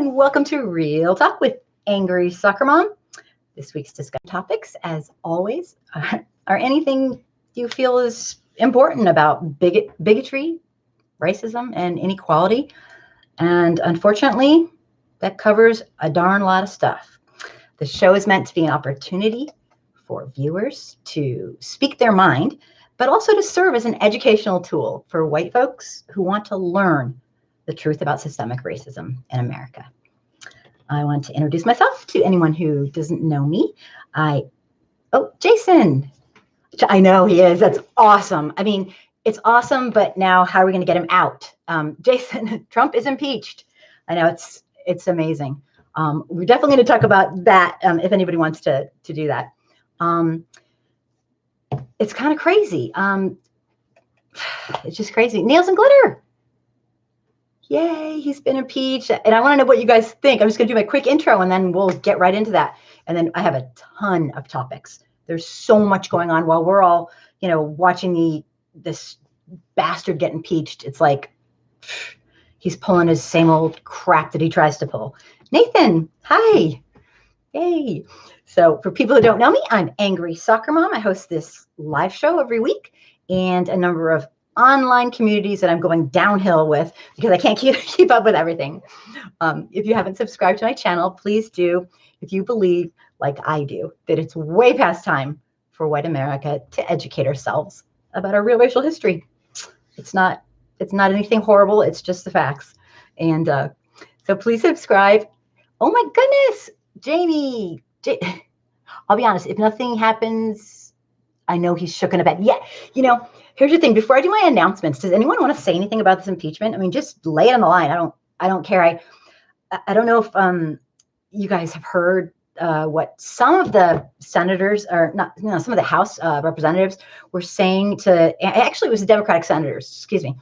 and welcome to Real Talk with Angry Soccer Mom. This week's discussion topics, as always, are anything you feel is important about bigotry, racism, and inequality. And unfortunately, that covers a darn lot of stuff. The show is meant to be an opportunity for viewers to speak their mind, but also to serve as an educational tool for white folks who want to learn the truth about systemic racism in America. I want to introduce myself to anyone who doesn't know me. Jason. I know he is. That's awesome. I mean, it's awesome, but now how are we going to get him out? Jason, Trump is impeached. I know it's amazing. We're definitely going to talk about that if anybody wants to do that. It's kind of crazy. It's just crazy. Nails and glitter. Yay, he's been impeached. And I want to know what you guys think. I'm just going to do my quick intro and then we'll get right into that. And then I have a ton of topics. There's so much going on while we're all, watching this bastard get impeached. It's like he's pulling his same old crap that he tries to pull. Nathan, hi. Yay. So for people who don't know me, I'm Angry Soccer Mom. I host this live show every week and a number of online communities that I'm going downhill with because I can't keep up with everything. If you haven't subscribed to my channel, please do. If you believe, like I do, that it's way past time for white America to educate ourselves about our real racial history. It's not anything horrible. It's just the facts. And so please subscribe. Oh my goodness, Jamie. I'll be honest, if nothing happens, I know he's shook in a bed. Yeah, here's the thing. Before I do my announcements, does anyone want to say anything about this impeachment? I mean, just lay it on the line. I don't care. I don't know if you guys have heard what some of the senators or not, some of the House representatives were saying actually it was the Democratic senators, excuse me,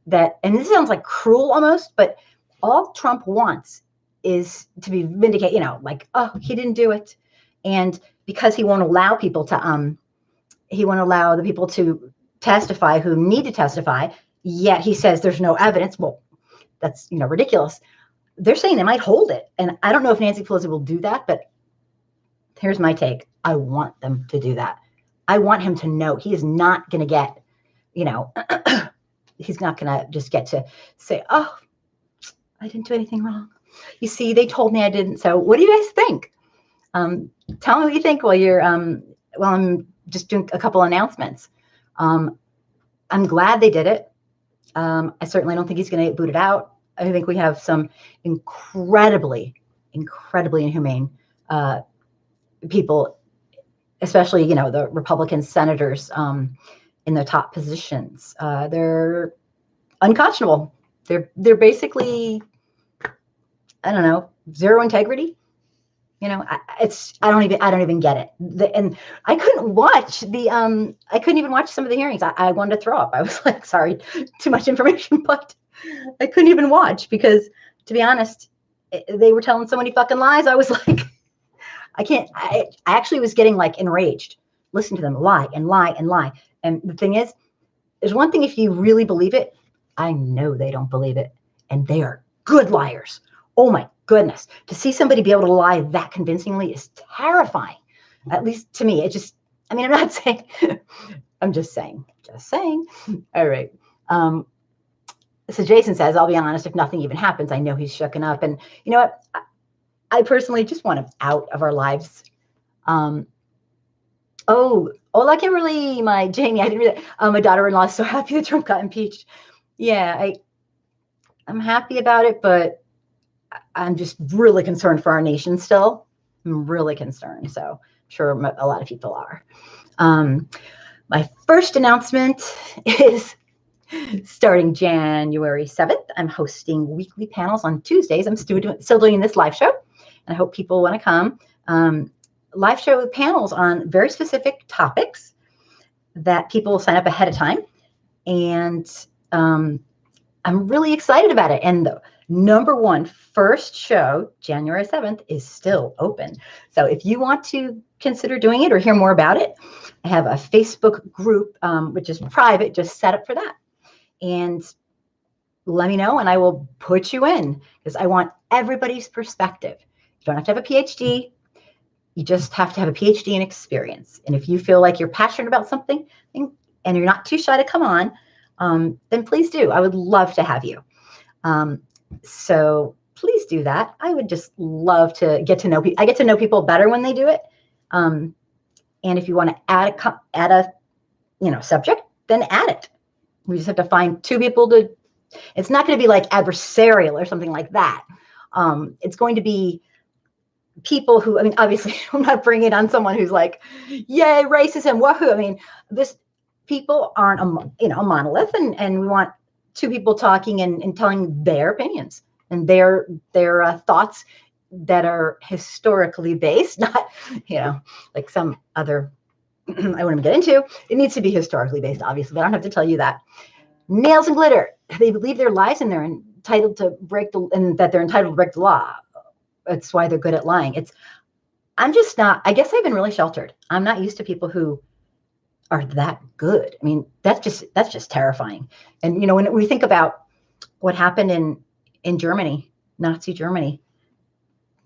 that, and this sounds like cruel almost, but all Trump wants is to be vindicated, he didn't do it. And because he won't allow people to, he won't allow the people to testify who need to testify, yet he says there's no evidence. Well, that's, ridiculous. They're saying they might hold it. And I don't know if Nancy Pelosi will do that, but here's my take. I want them to do that. I want him to know he is not going to get, he's not going to just get to say, oh, I didn't do anything wrong. You see, they told me I didn't. So what do you guys think? Tell me what you think while I'm just doing a couple announcements. I'm glad they did it. I certainly don't think he's going to get booted out. I think we have some incredibly inhumane people, especially, the Republican senators in the top positions. They're unconscionable. They're basically, I don't know, zero integrity. I don't even get it. And I couldn't watch I couldn't even watch some of the hearings. I wanted to throw up. I was like, sorry, too much information, but I couldn't even watch because, to be honest, they were telling so many fucking lies. I was like, I can't. I actually was getting enraged. Listen to them lie and lie and lie. And the thing is, there's one thing if you really believe it. I know they don't believe it, and they are good liars. Oh my goodness, to see somebody be able to lie that convincingly is terrifying. At least to me, I'm not saying, I'm just saying. All right. So Jason says, I'll be honest, if nothing even happens, I know he's shooken up. And you know what? I personally just want him out of our lives. Hola, Kimberly, my Jamie, I didn't read that. My daughter-in-law is so happy that Trump got impeached. Yeah, I'm happy about it, but I'm just really concerned for our nation still. I'm really concerned. So I'm sure a lot of people are. My first announcement is starting January 7th. I'm hosting weekly panels on Tuesdays. I'm still doing this live show, and I hope people want to come. Live show panels on very specific topics that people will sign up ahead of time. And I'm really excited about it. And the number one first show, January 7th, is still open. So if you want to consider doing it or hear more about it, I have a Facebook group, which is private, just set up for that. And let me know and I will put you in, because I want everybody's perspective. You don't have to have a PhD. You just have to have a PhD in experience. And if you feel like you're passionate about something and you're not too shy to come on, then please do. I would love to have you. So please do that. I would just love to get to know people. I get to know people better when they do it. And if you want to add a subject, then add it. We just have to find two people to. It's not going to be like adversarial or something like that. It's going to be people who, I mean, obviously, I'm not bringing on someone who's like, yay, racism, wahoo. I mean, people aren't a monolith, and we want two people talking and telling their opinions and their thoughts that are historically based, not, like some other, I wouldn't get into. It needs to be historically based, obviously, but I don't have to tell you that. Nails and glitter. They believe their lies and they're entitled to break the law. That's why they're good at lying. I'm just not, I guess I've been really sheltered. I'm not used to people who are that good. I mean, that's just terrifying. And, when we think about what happened in Germany, Nazi Germany,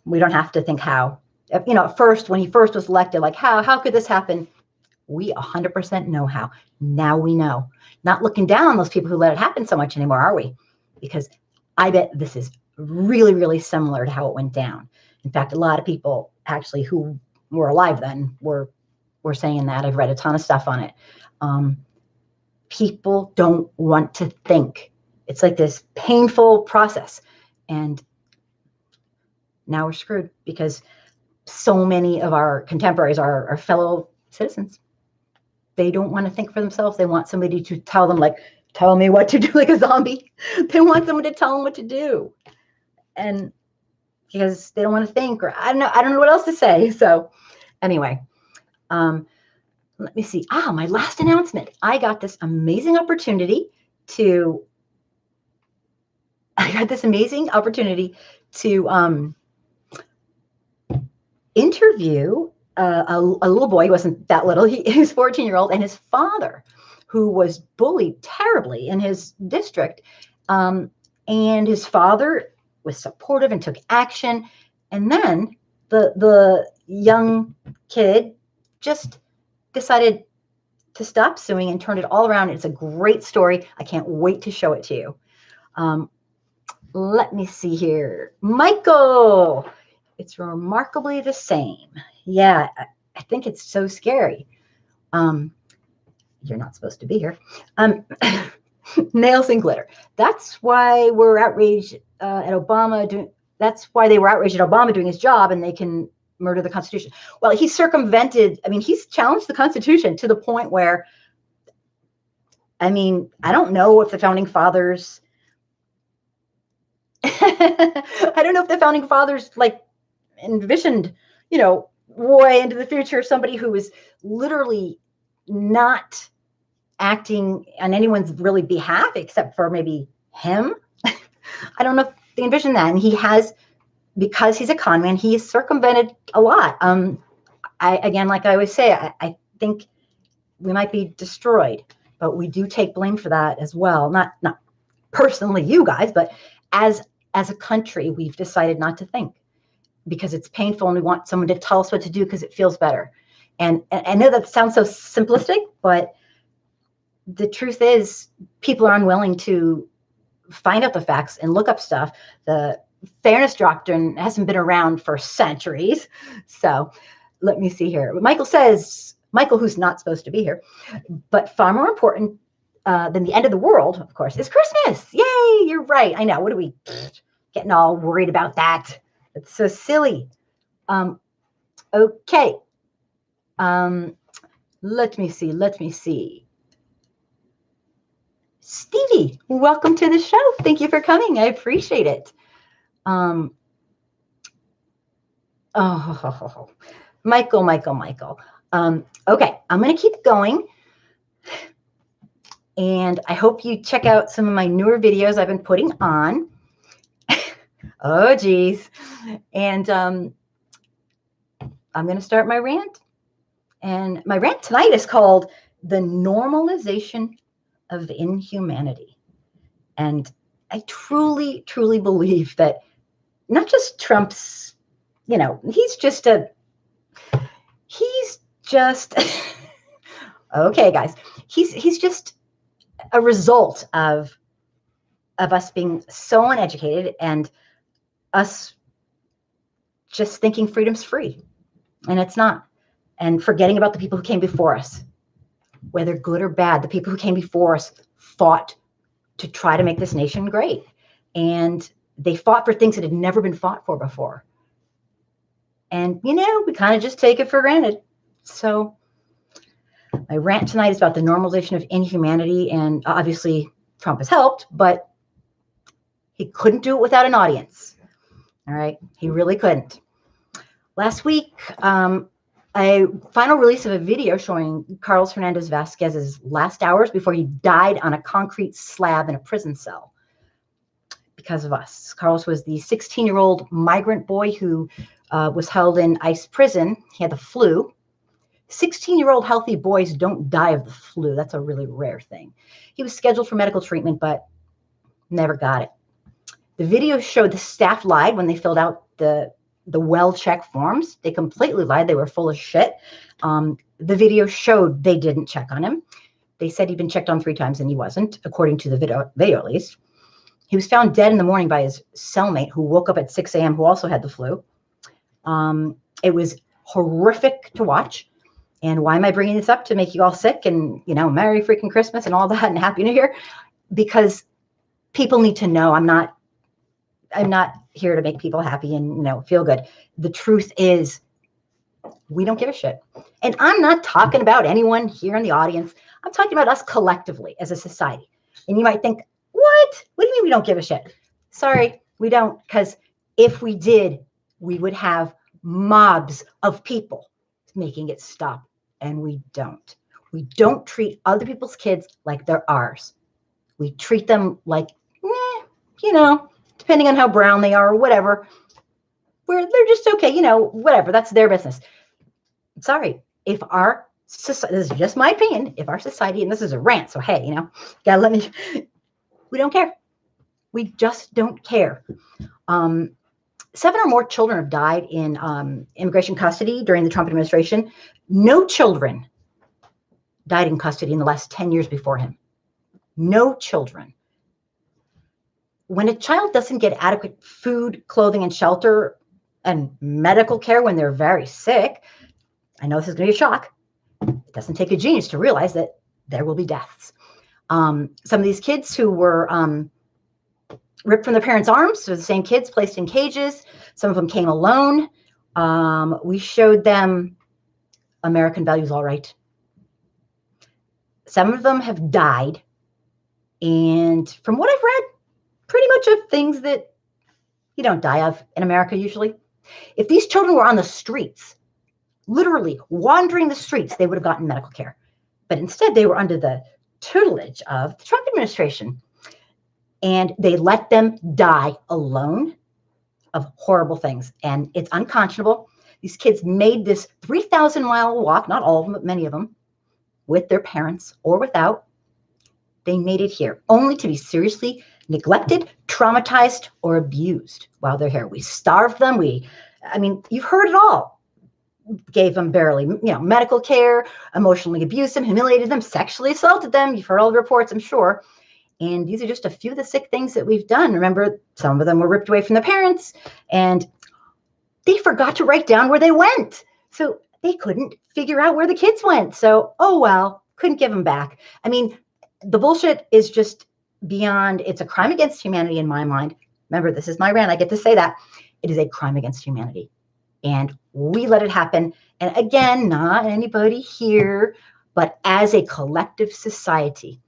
we don't have to think how. At first, when he first was elected, like, how could this happen? We 100% know how. Now we know. Not looking down on those people who let it happen so much anymore, are we? Because I bet this is really, really similar to how it went down. In fact, a lot of people actually who were alive then were saying that. I've read a ton of stuff on it. People don't want to think. It's like this painful process. And now we're screwed because so many of our contemporaries are our fellow citizens. They don't want to think for themselves. They want somebody to tell them, like, tell me what to do, like a zombie. They want someone to tell them what to do. And because they don't want to think, or I don't know what else to say. So anyway, let me see. My last announcement. I got this amazing opportunity to interview a little boy. He wasn't that little. He was 14-year-old, and his father, who was bullied terribly in his district. And his father was supportive and took action. And then the young kid just decided to stop suing and turned it all around. It's a great story. I can't wait to show it to you. Let me see here. Michael, it's remarkably the same. Yeah, I think it's so scary. You're not supposed to be here. Nails and glitter. That's why we're outraged at Obama. That's why they were outraged at Obama doing his job, and they can murder the Constitution. Well, he's challenged the Constitution to the point where, I don't know if the founding fathers, like envisioned, way into the future, somebody who was literally not acting on anyone's really behalf except for maybe him. I don't know if they envision that. And he has, because he's a con man, he has circumvented a lot. Like I always say, I think we might be destroyed, but we do take blame for that as well. Not personally you guys, but as a country, we've decided not to think because it's painful and we want someone to tell us what to do because it feels better. And I know that sounds so simplistic, but the truth is people are unwilling to find out the facts and look up stuff. The fairness doctrine hasn't been around for centuries. So let me see here. Michael says, Michael, who's not supposed to be here, but far more important than the end of the world, of course, is Christmas. Yay, you're right. I know. What are we getting all worried about that? It's so silly. Okay. Let me see. Stevie, welcome to the show. Thank you for coming. I appreciate it. Michael. Okay, I'm going to keep going. And I hope you check out some of my newer videos I've been putting on. Oh, geez. And I'm going to start my rant. And my rant tonight is called The Normalization of Inhumanity. And I truly, truly believe that not just Trump's, he's just okay, guys, he's just a result of us being so uneducated and us just thinking freedom's free, and it's not, and forgetting about the people who came before us, whether good or bad. The people who came before us fought to try to make this nation great, and they fought for things that had never been fought for before. And, we kind of just take it for granted. So my rant tonight is about the normalization of inhumanity, and obviously Trump has helped, but he couldn't do it without an audience. All right, he really couldn't. Last week, a final release of a video showing Carlos Hernandez Vasquez's last hours before he died on a concrete slab in a prison cell because of us. Carlos was the 16-year-old migrant boy who was held in ICE prison. He had the flu. 16-year-old healthy boys don't die of the flu. That's a really rare thing. He was scheduled for medical treatment, but never got it. The video showed the staff lied when they filled out the well-check forms. They completely lied. They were full of shit. The video showed they didn't check on him. They said he'd been checked on 3 times and he wasn't, according to the video at least. He was found dead in the morning by his cellmate, who woke up at 6 a.m., who also had the flu. It was horrific to watch. And why am I bringing this up? To make you all sick and, Merry freaking Christmas and all that and Happy New Year? Because people need to know I'm not here to make people happy and, feel good. The truth is, we don't give a shit. And I'm not talking about anyone here in the audience. I'm talking about us collectively as a society. And you might think, what? What do you mean we don't give a shit? Sorry, we don't. Because if we did, we would have mobs of people making it stop. And we don't. We don't treat other people's kids like they're ours. We treat them like, depending on how brown they are or whatever, they're just okay, whatever. That's their business. Sorry, if our society, this is just my opinion, if our society, and this is a rant, so hey, gotta let me, we don't care. We just don't care. 7 or more children have died in immigration custody during the Trump administration. No children died in custody in the last 10 years before him. No children. When a child doesn't get adequate food, clothing, and shelter and medical care when they're very sick, I know this is going to be a shock. It doesn't take a genius to realize that there will be deaths. Some of these kids who were ripped from their parents' arms, so the same kids placed in cages. Some of them came alone. We showed them American values, all right. Some of them have died. And from what I've read, pretty much of things that you don't die of in America usually. If these children were on the streets, literally wandering the streets, they would have gotten medical care. But instead, they were under the tutelage of the Trump administration. And they let them die alone of horrible things. And it's unconscionable. These kids made this 3,000-mile walk, not all of them, but many of them, with their parents or without. They made it here, only to be seriously neglected, traumatized, or abused while they're here. We starved them. You've heard it all. Gave them barely, medical care, emotionally abused them, humiliated them, sexually assaulted them. You've heard all the reports, I'm sure. And these are just a few of the sick things that we've done. Remember, some of them were ripped away from their parents, and they forgot to write down where they went. So they couldn't figure out where the kids went. So, oh, well, couldn't give them back. The bullshit is just beyond, it's a crime against humanity in my mind. Remember, this is my rant. I get to say that. It is a crime against humanity. And we let it happen. And again, not anybody here, but as a collective society.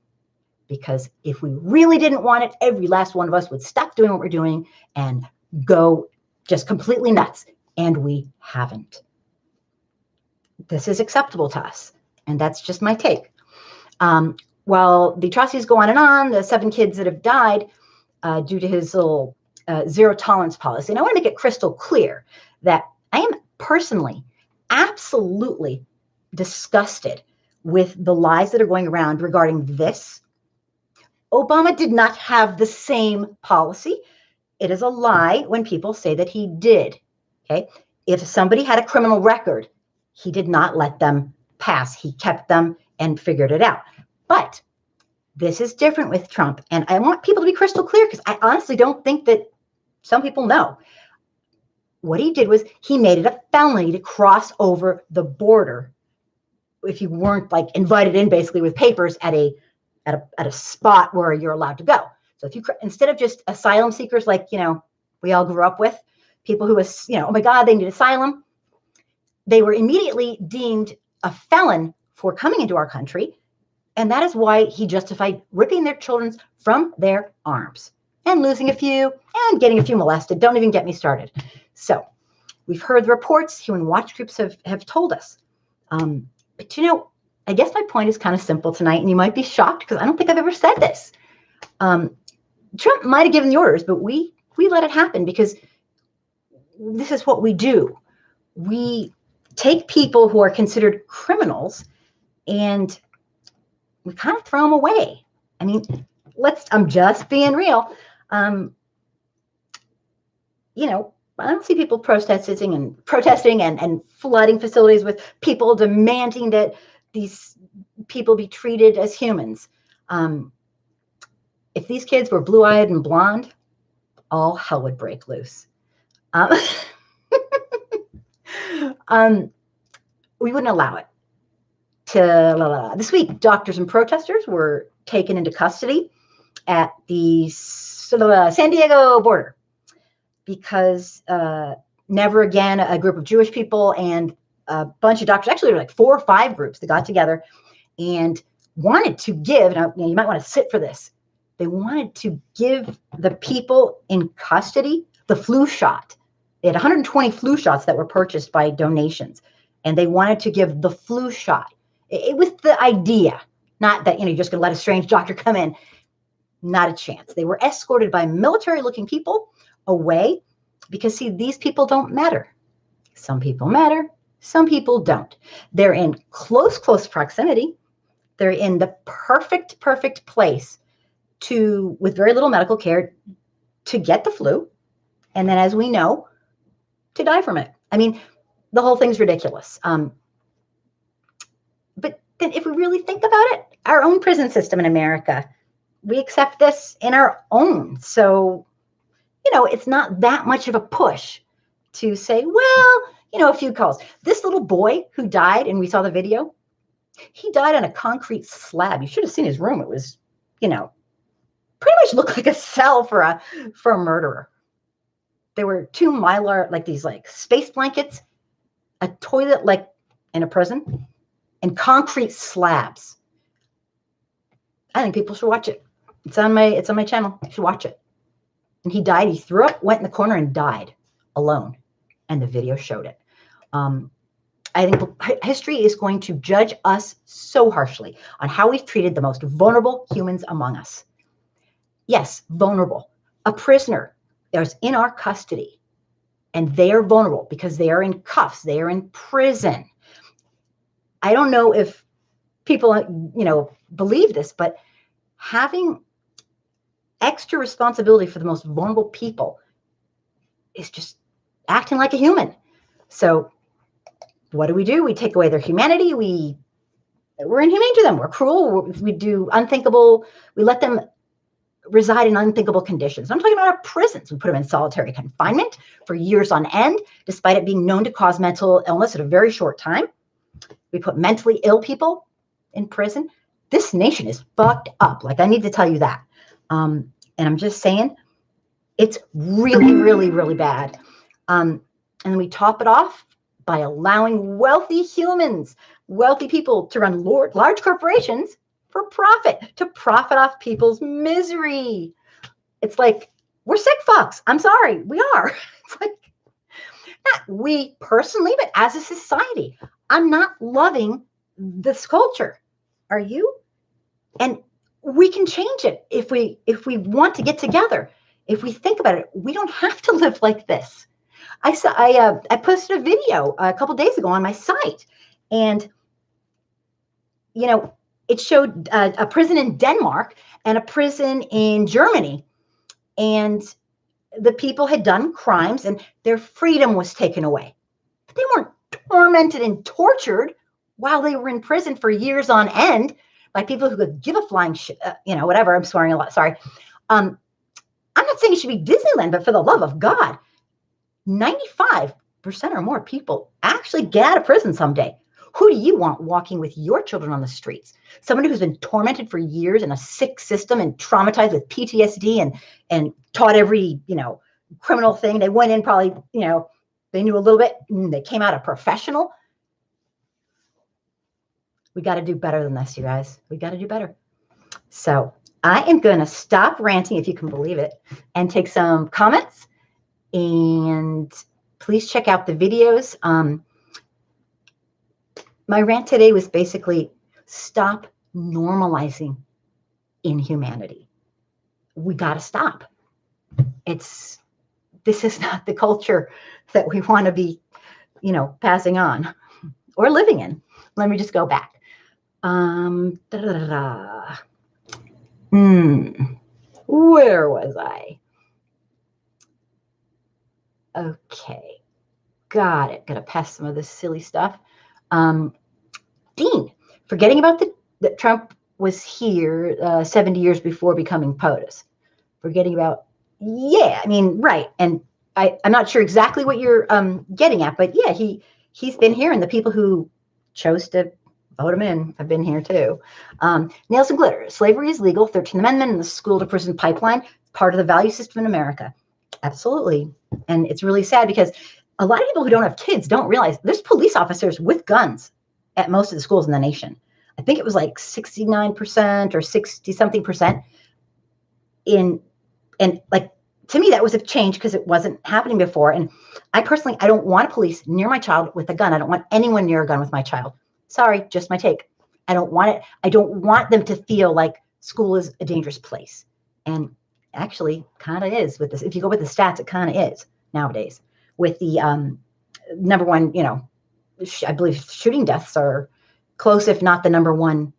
Because if we really didn't want it, every last one of us would stop doing what we're doing and go just completely nuts. And we haven't. This is acceptable to us. And that's just my take. While the atrocities go on, the 7 kids that have died due to his little zero tolerance policy. And I want to make it crystal clear that I am personally absolutely disgusted with the lies that are going around regarding this Obama did not have the same policy. It is a lie when people say that he did. Okay. If somebody had a criminal record, he did not let them pass. He kept them and figured it out. But this is different with Trump. And I want people to be crystal clear because I honestly don't think that some people know. What he did was he made it a felony to cross over the border if you weren't like invited in basically with papers at a spot where you're allowed to go. So if you, instead of just asylum seekers like, we all grew up with, people who was, oh my God, they need asylum, they were immediately deemed a felon for coming into our country. And that is why he justified ripping their children from their arms and losing a few and getting a few molested. Don't even get me started. So we've heard the reports, human watch groups have told us. But I guess my point is kind of simple tonight, and you might be shocked because I don't think I've ever said this. Trump might have given the orders, but we let it happen because this is what we do. We take people who are considered criminals and we kind of throw them away. I mean, I'm just being real. I don't see people protesting and flooding facilities with people demanding that these people be treated as humans. If these kids were blue-eyed and blonde, all hell would break loose. We wouldn't allow it. This week, doctors and protesters were taken into custody at the San Diego border because never again a group of Jewish people and a bunch of doctors, actually there were like 4 or 5 groups that got together and wanted to give, you might want to sit for this, they wanted to give the people in custody the flu shot. They had 120 flu shots that were purchased by donations, and they wanted to give the flu shot. It was the idea, not that, you're just going to let a strange doctor come in. Not a chance. They were escorted by military-looking people away because, see, these people don't matter. Some people matter. Some people don't. They're in close proximity. They're in the perfect place with very little medical care to get the flu. And then, as we know, to die from it. I mean, the whole thing's ridiculous. But then if we really think about it, our own prison system in America, we accept this in our own. So, it's not that much of a push to say, well, a few calls. This little boy who died, and we saw the video, he died on a concrete slab. You should have seen his room. It was, pretty much looked like a cell for a murderer. There were 2 Mylar, like these space blankets, a toilet like in a prison, and concrete slabs. I think people should watch it. It's on my channel. You should watch it. And he died. He threw up, went in the corner, and died alone. And the video showed it. I think history is going to judge us so harshly on how we've treated the most vulnerable humans among us. Yes, vulnerable. A prisoner is in our custody, and they are vulnerable because they are in cuffs. They are in prison. I don't know if people, believe this, but having extra responsibility for the most vulnerable people is just acting like a human. So what do? We take away their humanity. We're inhumane to them. We're cruel. We do unthinkable. We let them reside in unthinkable conditions. I'm talking about our prisons. We put them in solitary confinement for years on end, despite it being known to cause mental illness at a very short time. We put mentally ill people in prison. This nation is fucked up. I need to tell you that. And I'm just saying, it's really bad. And then we top it off by allowing wealthy humans, wealthy people to run large corporations for profit, to profit off people's misery. It's like, we're sick fucks. I'm sorry, we are. It's like, not we personally, but as a society. I'm not loving this culture. Are you? And we can change it if we want to get together. If we think about it, we don't have to live like this. I posted a video a couple days ago on my site, and it showed a prison in Denmark and a prison in Germany. And the people had done crimes and their freedom was taken away. But they weren't tormented and tortured while they were in prison for years on end by people who could give a flying whatever. I'm swearing a lot. Sorry. I'm not saying it should be Disneyland, but for the love of God, 95% or more people actually get out of prison someday. Who do you want walking with your children on the streets? Somebody who's been tormented for years in a sick system and traumatized with PTSD and taught every, criminal thing. They went in probably, they knew a little bit and they came out a professional. We got to do better than this, you guys. We got to do better. So I am going to stop ranting, if you can believe it, and take some comments. And please check out the videos. My rant today was basically stop normalizing inhumanity. We got to stop. This is not the culture that we want to be, passing on or living in. Let me just go back. Where was I? Okay. Got it. Gotta pass some of this silly stuff. Dean, forgetting about that Trump was here 70 years before becoming POTUS. Forgetting about, right. And I'm not sure exactly what you're getting at, but yeah, he's been here, and the people who chose to vote him in have been here too. Nails and glitter. Slavery is legal. 13th Amendment and the school to prison pipeline, part of the value system in America. Absolutely. And it's really sad because a lot of people who don't have kids don't realize there's police officers with guns at most of the schools in the nation. I think it was like 69% or 60 something percent and like, to me, that was a change because it wasn't happening before. And I don't want a police near my child with a gun. I don't want anyone near a gun with my child. Sorry, just my take. I don't want it. I don't want them to feel like school is a dangerous place. And actually kind of is with this. If you go with the stats, it kind of is nowadays with the number one, I believe shooting deaths are close, if not the number one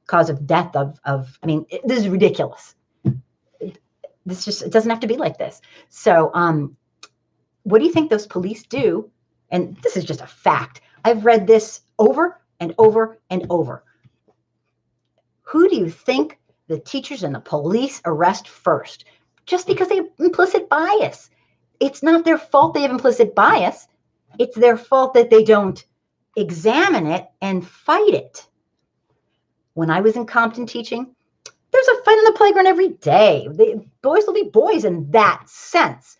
cause of death this is ridiculous. It doesn't have to be like this. So what do you think those police do? And this is just a fact. I've read this over and over and over. Who do you think the teachers and the police arrest first? Just because they have implicit bias. It's not their fault they have implicit bias. It's their fault that they don't examine it and fight it. When I was in Compton teaching, there's a fight on the playground every day. Boys will be boys in that sense.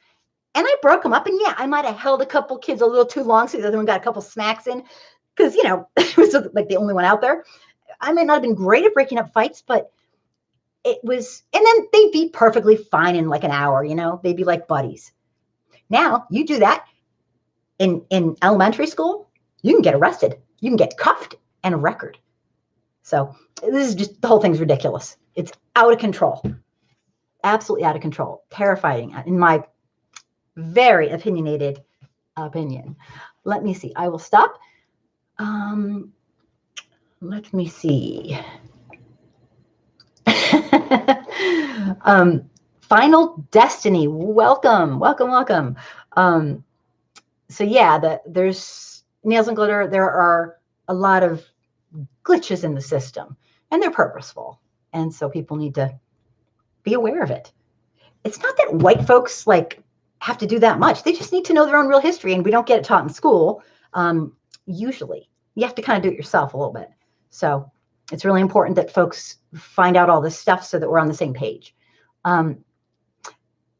And I broke them up. And yeah, I might have held a couple kids a little too long so the other one got a couple smacks in because, it was like the only one out there. I might not have been great at breaking up fights, but it was, and then they'd be perfectly fine in like an hour, they'd be like buddies. Now you do that in elementary school, you can get arrested. You can get cuffed and a record. So this is just, the whole thing's ridiculous. It's out of control. Absolutely out of control. Terrifying, in my very opinionated opinion. Let me see. I will stop. Let me see. Final Destiny. Welcome. So yeah, there's nails and glitter. There are a lot of glitches in the system, and they're purposeful. And so people need to be aware of it. It's not that white folks have to do that much. They just need to know their own real history, and we don't get it taught in school. Usually you have to kind of do it yourself a little bit. So it's really important that folks find out all this stuff so that we're on the same page.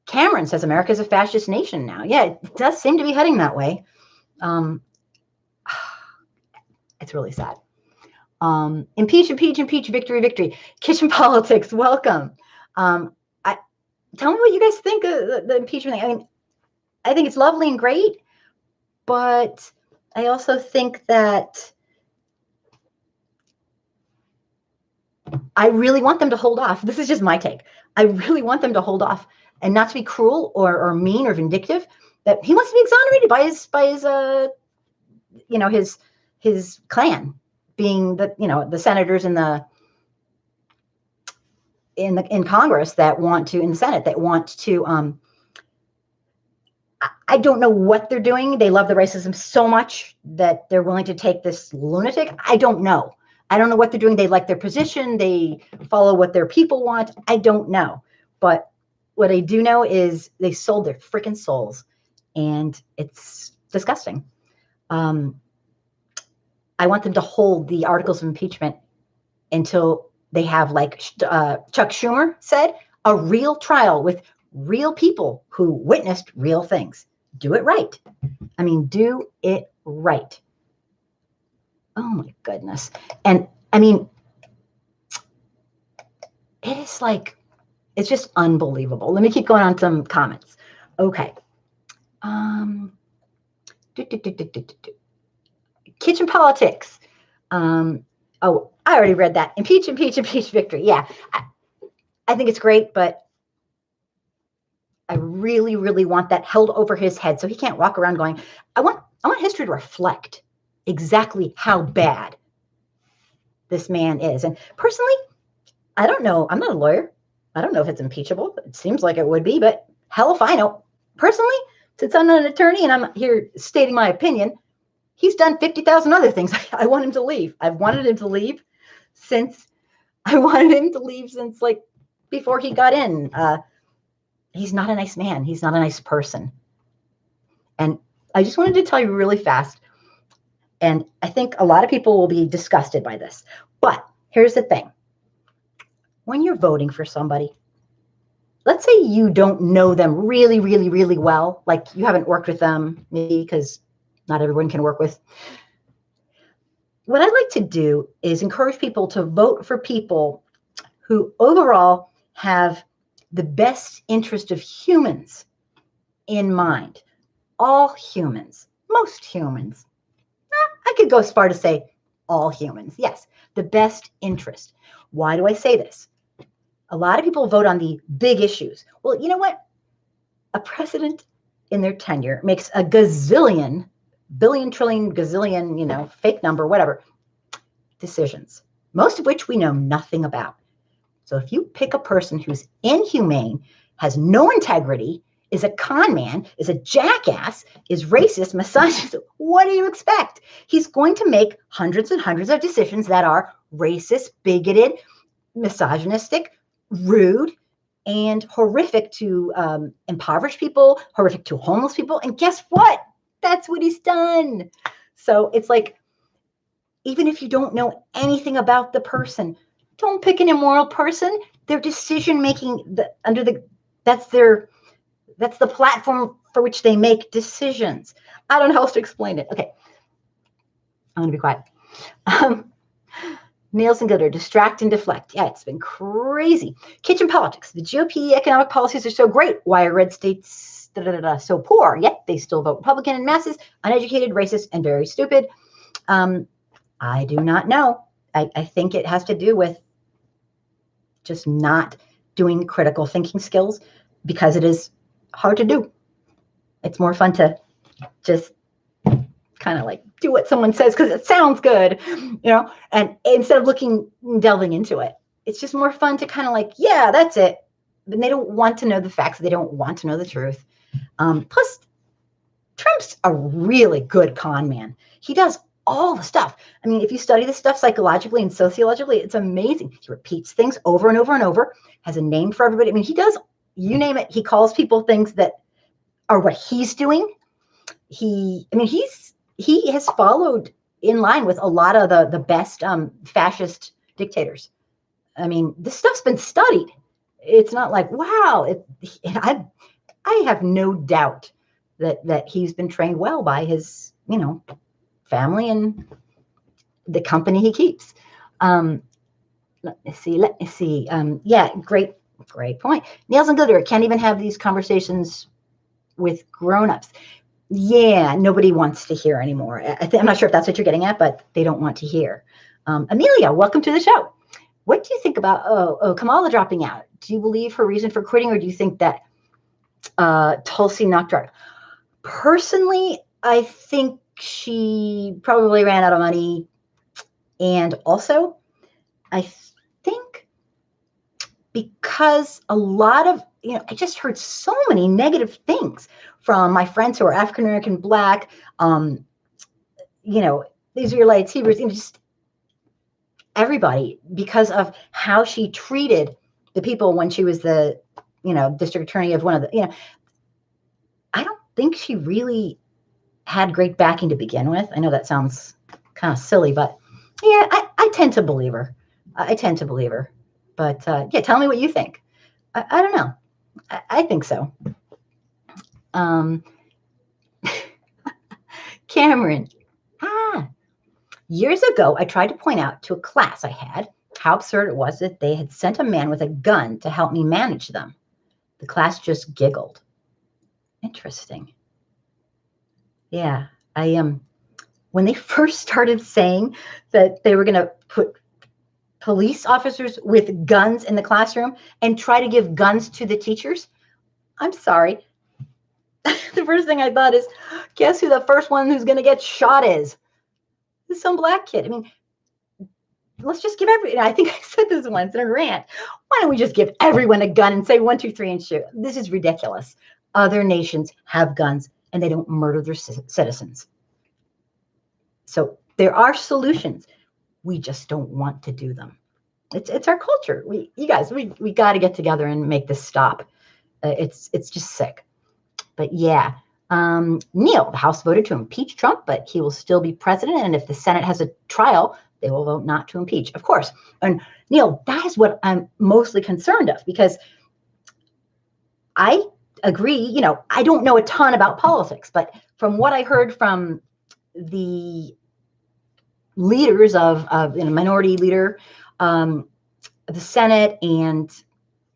Cameron says America is a fascist nation now. Yeah, it does seem to be heading that way. It's really sad. Impeach, victory. Kitchen politics, welcome. Tell me what you guys think of the impeachment thing. I think it's lovely and great, but I also think that I really want them to hold off. This is just my take. I really want them to hold off and not to be cruel or mean or vindictive. That he wants to be exonerated by his clan, being the senators and the in Congress that want to, in the Senate, that want to, I don't know what they're doing. They love the racism so much that they're willing to take this lunatic. I don't know. I don't know what they're doing. They like their position. They follow what their people want. I don't know. But what I do know is they sold their freaking souls, and it's disgusting. I want them to hold the articles of impeachment until they have, like Chuck Schumer said, a real trial with real people who witnessed real things. Do it right. I mean, do it right. Oh my goodness. And I mean, it is like, it's just unbelievable. Let me keep going on some comments. Okay. Kitchen politics. Oh, I already read that. Impeach, impeach, impeach, victory. Yeah. I think it's great, but I really, really want that held over his head so he can't walk around going, I want history to reflect exactly how bad this man is. And personally, I don't know. I'm not a lawyer. I don't know if it's impeachable. It seems like it would be, but hell if I know. Personally, since I'm not an attorney and I'm here stating my opinion, he's done 50,000 other things. I want him to leave. I've wanted him to leave since like before he got in. He's not a nice man. He's not a nice person. And I just wanted to tell you really fast, and I think a lot of people will be disgusted by this, but here's the thing. When you're voting for somebody, let's say you don't know them really, really, really well, like you haven't worked with them, maybe because not everyone can work with. What I like to do is encourage people to vote for people who overall have the best interest of humans in mind. All humans, most humans. I could go as far to say all humans. Yes, the best interest. Why do I say this? A lot of people vote on the big issues. Well, you know what? A president in their tenure makes a gazillion, billion, trillion, gazillion, fake number, whatever, decisions, most of which we know nothing about. So if you pick a person who's inhumane, has no integrity, is a con man, is a jackass, is racist, misogynist, what do you expect? He's going to make hundreds and hundreds of decisions that are racist, bigoted, misogynistic, rude, and horrific to impoverished people, horrific to homeless people. And guess what? That's what he's done. So it's like, even if you don't know anything about the person, don't pick an immoral person. Their decision making, that's the platform for which they make decisions. I don't know how else to explain it. Okay, I'm gonna be quiet. Nails and glitter, distract and deflect. Yeah, it's been crazy. Kitchen politics. The GOP economic policies are so great. Why are red states so poor? Yet they still vote Republican in masses, uneducated, racist, and very stupid. I do not know. I think it has to do with just not doing critical thinking skills, because it is hard to do. It's more fun to just kind of like do what someone says because it sounds good, and instead of delving into it. It's just more fun to kind of like, yeah, that's it. But they don't want to know the facts. They don't want to know the truth. Plus, Trump's a really good con man. He does all the stuff. I mean, if you study this stuff psychologically and sociologically, it's amazing. He repeats things over and over and over, has a name for everybody. I mean, he does, you name it. He calls people things that are what he's doing. He has followed in line with a lot of the best fascist dictators. I mean, this stuff's been studied. It's not like, wow. I have no doubt that he's been trained well by his, family and the company he keeps. Let me see. Yeah, great point. Nails and glitter can't even have these conversations with grown-ups. Yeah, nobody wants to hear anymore. I'm not sure if that's what you're getting at, but they don't want to hear. Amelia, welcome to the show. What do you think about Kamala dropping out? Do you believe her reason for quitting, or do you think that Tulsi knocked her out? Personally, I think she probably ran out of money. And also, I think because a lot of, I just heard so many negative things from my friends who are African American, Black, Israelites, Hebrews, just everybody, because of how she treated the people when she was the, district attorney of one of the, I don't think she really had great backing to begin with. I know that sounds kind of silly, but yeah, I tend to believe her. I tend to believe her. But yeah, tell me what you think. I don't know. I think so. Cameron. Years ago, I tried to point out to a class I had how absurd it was that they had sent a man with a gun to help me manage them. The class just giggled. Interesting. Yeah, when they first started saying that they were going to put police officers with guns in the classroom and try to give guns to the teachers, I'm sorry. The first thing I thought is, guess who the first one who's going to get shot is? Some Black kid. I mean, let's just give I think I said this once in a rant. Why don't we just give everyone a gun and say 1, 2, 3 and shoot? This is ridiculous. Other nations have guns and they don't murder their citizens. So there are solutions. We just don't want to do them. It's our culture. You guys, we got to get together and make this stop. It's just sick. But yeah, Neil, the House voted to impeach Trump, but he will still be president. And if the Senate has a trial, they will vote not to impeach, of course. And Neil, that is what I'm mostly concerned of, because I agree, I don't know a ton about politics, but from what I heard from the leaders of minority leader, the Senate, and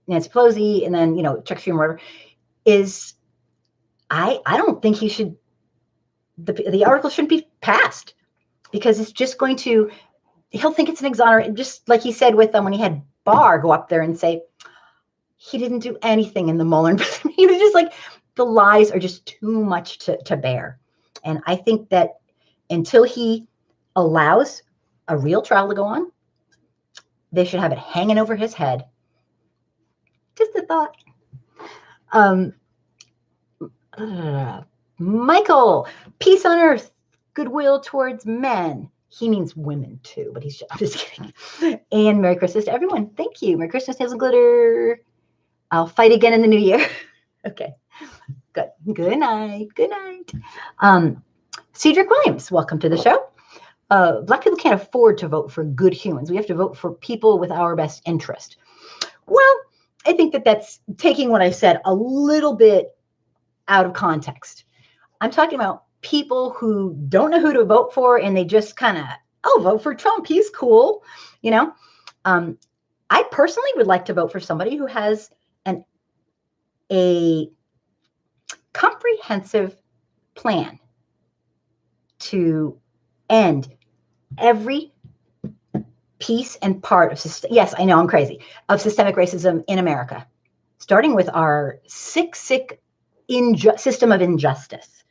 Nancy Pelosi, and then, Chuck Schumer, whatever, is I don't think he should, the article shouldn't be passed, because it's just going to, he'll think it's an exoneration, just like he said with when he had Barr go up there and say he didn't do anything in the Mueller investigation. He was just like, the lies are just too much to bear. And I think that until he allows a real trial to go on, they should have it hanging over his head. Just a thought. Michael, peace on earth, goodwill towards men. He means women too, but I'm just kidding. And Merry Christmas to everyone. Thank you. Merry Christmas, Nails and Glitter. I'll fight again in the new year. Okay. Good. Good night. Good night. Cedric Williams, welcome to the show. Black people can't afford to vote for good humans. We have to vote for people with our best interest. Well, I think that's taking what I said a little bit out of context. I'm talking about people who don't know who to vote for, and they just kind of, vote for Trump. He's cool. I personally would like to vote for somebody who has a comprehensive plan to end every piece and part of yes, I know I'm crazy, of systemic racism in America, starting with our sick system of injustice.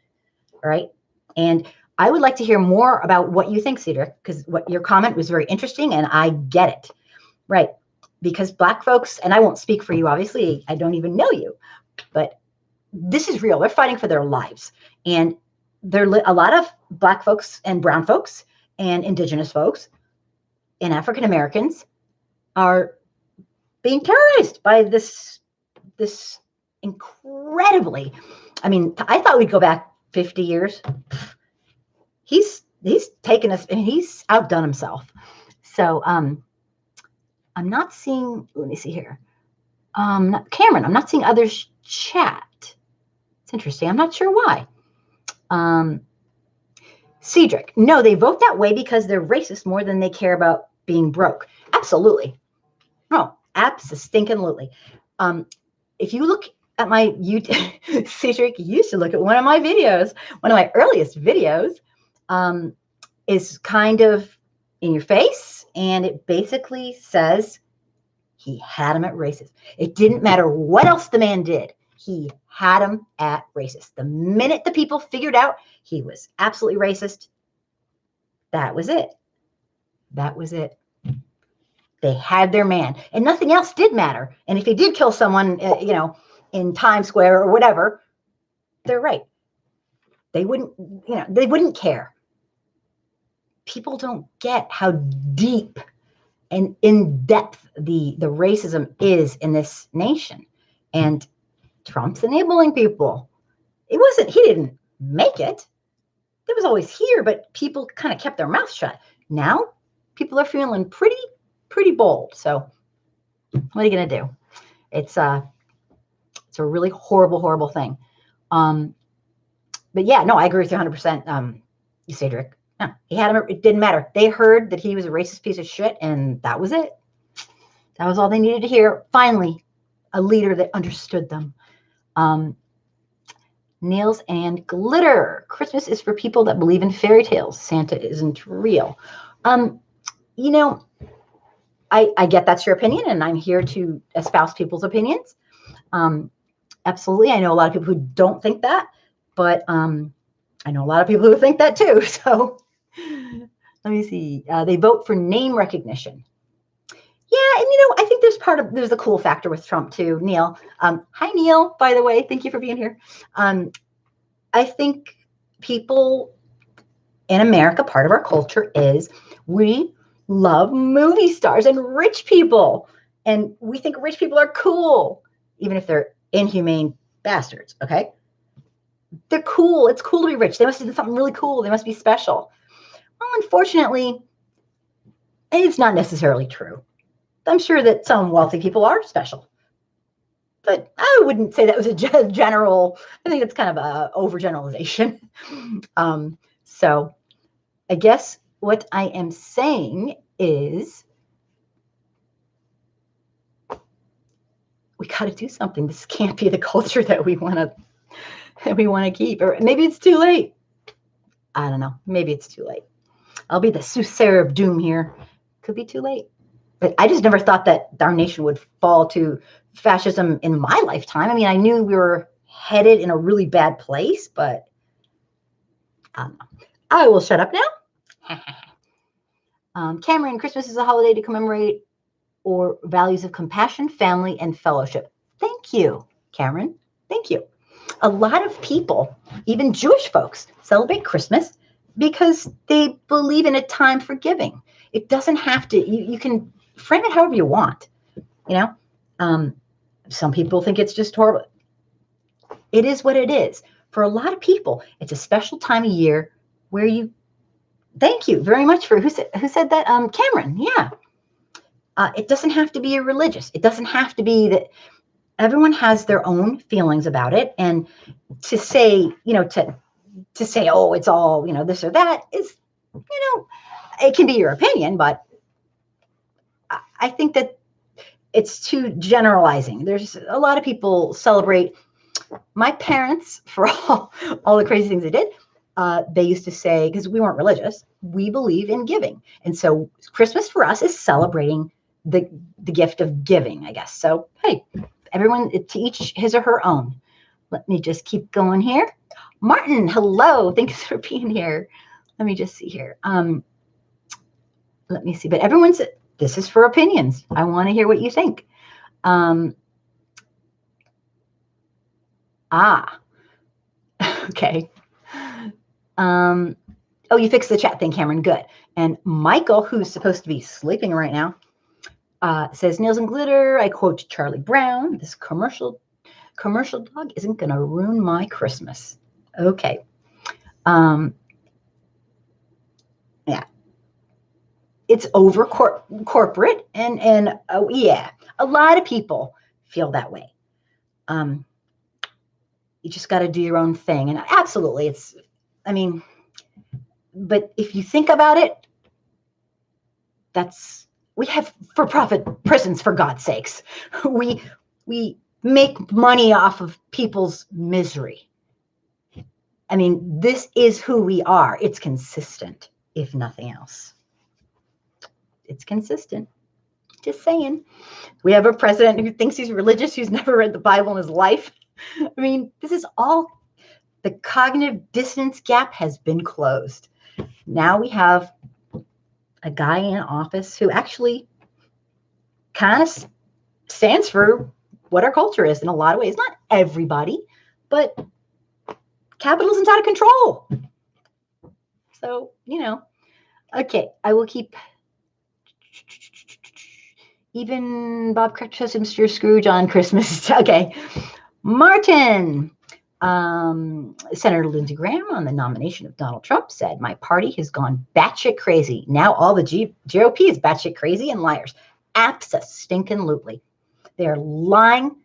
All right. And I would like to hear more about what you think, Cedric, because what your comment was very interesting, and I get it. Right. Because Black folks, and I won't speak for you, obviously, I don't even know you, but this is real. They're fighting for their lives. And a lot of Black folks and brown folks and Indigenous folks and African Americans are being terrorized by this incredibly, I thought we'd go back 50 years. He's taken us, and he's outdone himself. So I'm not seeing, let me see here. Cameron, I'm not seeing others chat. It's interesting. I'm not sure why. Cedric, no, they vote that way because they're racist more than they care about being broke. Absolutely. No, abso-stinkin-lutely. If you look at my YouTube, Cedric, you should look at one of my videos. One of my earliest videos is kind of in your face, and it basically says he had him at racist. It didn't matter what else the man did. He had him at racist. The minute the people figured out he was absolutely racist, that was it. That was it. They had their man, and nothing else did matter. And if he did kill someone, in Times Square or whatever, they're right. They wouldn't care. People don't get how deep and in depth the racism is in this nation. And Trump's enabling people. He didn't make it. It was always here, but people kind of kept their mouth shut. Now people are feeling pretty bold. So what are you going to do? It's a really horrible thing. But yeah, no, I agree with you 100%. Cedric. No, he had him. It didn't matter. They heard that he was a racist piece of shit, and that was it. That was all they needed to hear. Finally, a leader that understood them. Nails and glitter. Christmas is for people that believe in fairy tales. Santa isn't real. I get that's your opinion, and I'm here to espouse people's opinions. Absolutely. I know a lot of people who don't think that, but I know a lot of people who think that too. So let me see. They vote for name recognition. Yeah, and I think there's a cool factor with Trump too. Neil. Hi, Neil, by the way. Thank you for being here. I think people in America, part of our culture is we love movie stars and rich people. And we think rich people are cool, even if they're inhumane bastards, okay? They're cool. It's cool to be rich. They must have done something really cool. They must be special. Well, unfortunately, it's not necessarily true. I'm sure that some wealthy people are special. But I wouldn't say that was a general, I think it's kind of a overgeneralization. So I guess what I am saying is we got to do something. This can't be the culture that we want to keep. Or maybe it's too late. I don't know. Maybe it's too late. I'll be the soothsayer of doom here. Could be too late. But I just never thought that our nation would fall to fascism in my lifetime. I mean, I knew we were headed in a really bad place, but I don't know. I will shut up now. Cameron, Christmas is a holiday to commemorate or values of compassion, family, and fellowship. Thank you, Cameron. Thank you. A lot of people, even Jewish folks, celebrate Christmas because they believe in a time for giving. It doesn't have to, you can frame it however you want. Some people think it's just horrible. It is what it is. For a lot of people, it's a special time of year where thank you very much for, who said that? Cameron, yeah. It doesn't have to be religious. It doesn't have to be that. Everyone has their own feelings about it. And to say, to say, oh, it's all, this or that is, it can be your opinion, but I think that it's too generalizing. There's a lot of people celebrate. My parents, for all the crazy things they did, they used to say, because we weren't religious, we believe in giving. And so Christmas for us is celebrating the gift of giving, I guess. So, hey, everyone, to each his or her own. Let me just keep going here. Martin, hello. Thanks for being here. Let me just see here. Let me see. But this is for opinions. I want to hear what you think. Okay. Oh, you fixed the chat thing, Cameron. Good. And Michael, who's supposed to be sleeping right now, says, Nails and glitter. I quote Charlie Brown. This commercial dog isn't going to ruin my Christmas. Okay. Yeah. It's over corporate. And oh, yeah, a lot of people feel that way. You just got to do your own thing. And absolutely, but if you think about it, we have for-profit prisons, for God's sakes. We make money off of people's misery. I mean, this is who we are. It's consistent, if nothing else. It's consistent. Just saying. We have a president who thinks he's religious, who's never read the Bible in his life. I mean, this is all, the cognitive dissonance gap has been closed. Now we have a guy in office who actually kind of stands for what our culture is in a lot of ways. Not everybody, but capitalism's out of control. So, okay, I will keep. Even Bob Cratchit says Mr. Scrooge on Christmas. Okay. Martin. Senator Lindsey Graham on the nomination of Donald Trump said, my party has gone batshit crazy. Now all the GOP is batshit crazy and liars. Abso-stinkin-lutely. They're lying.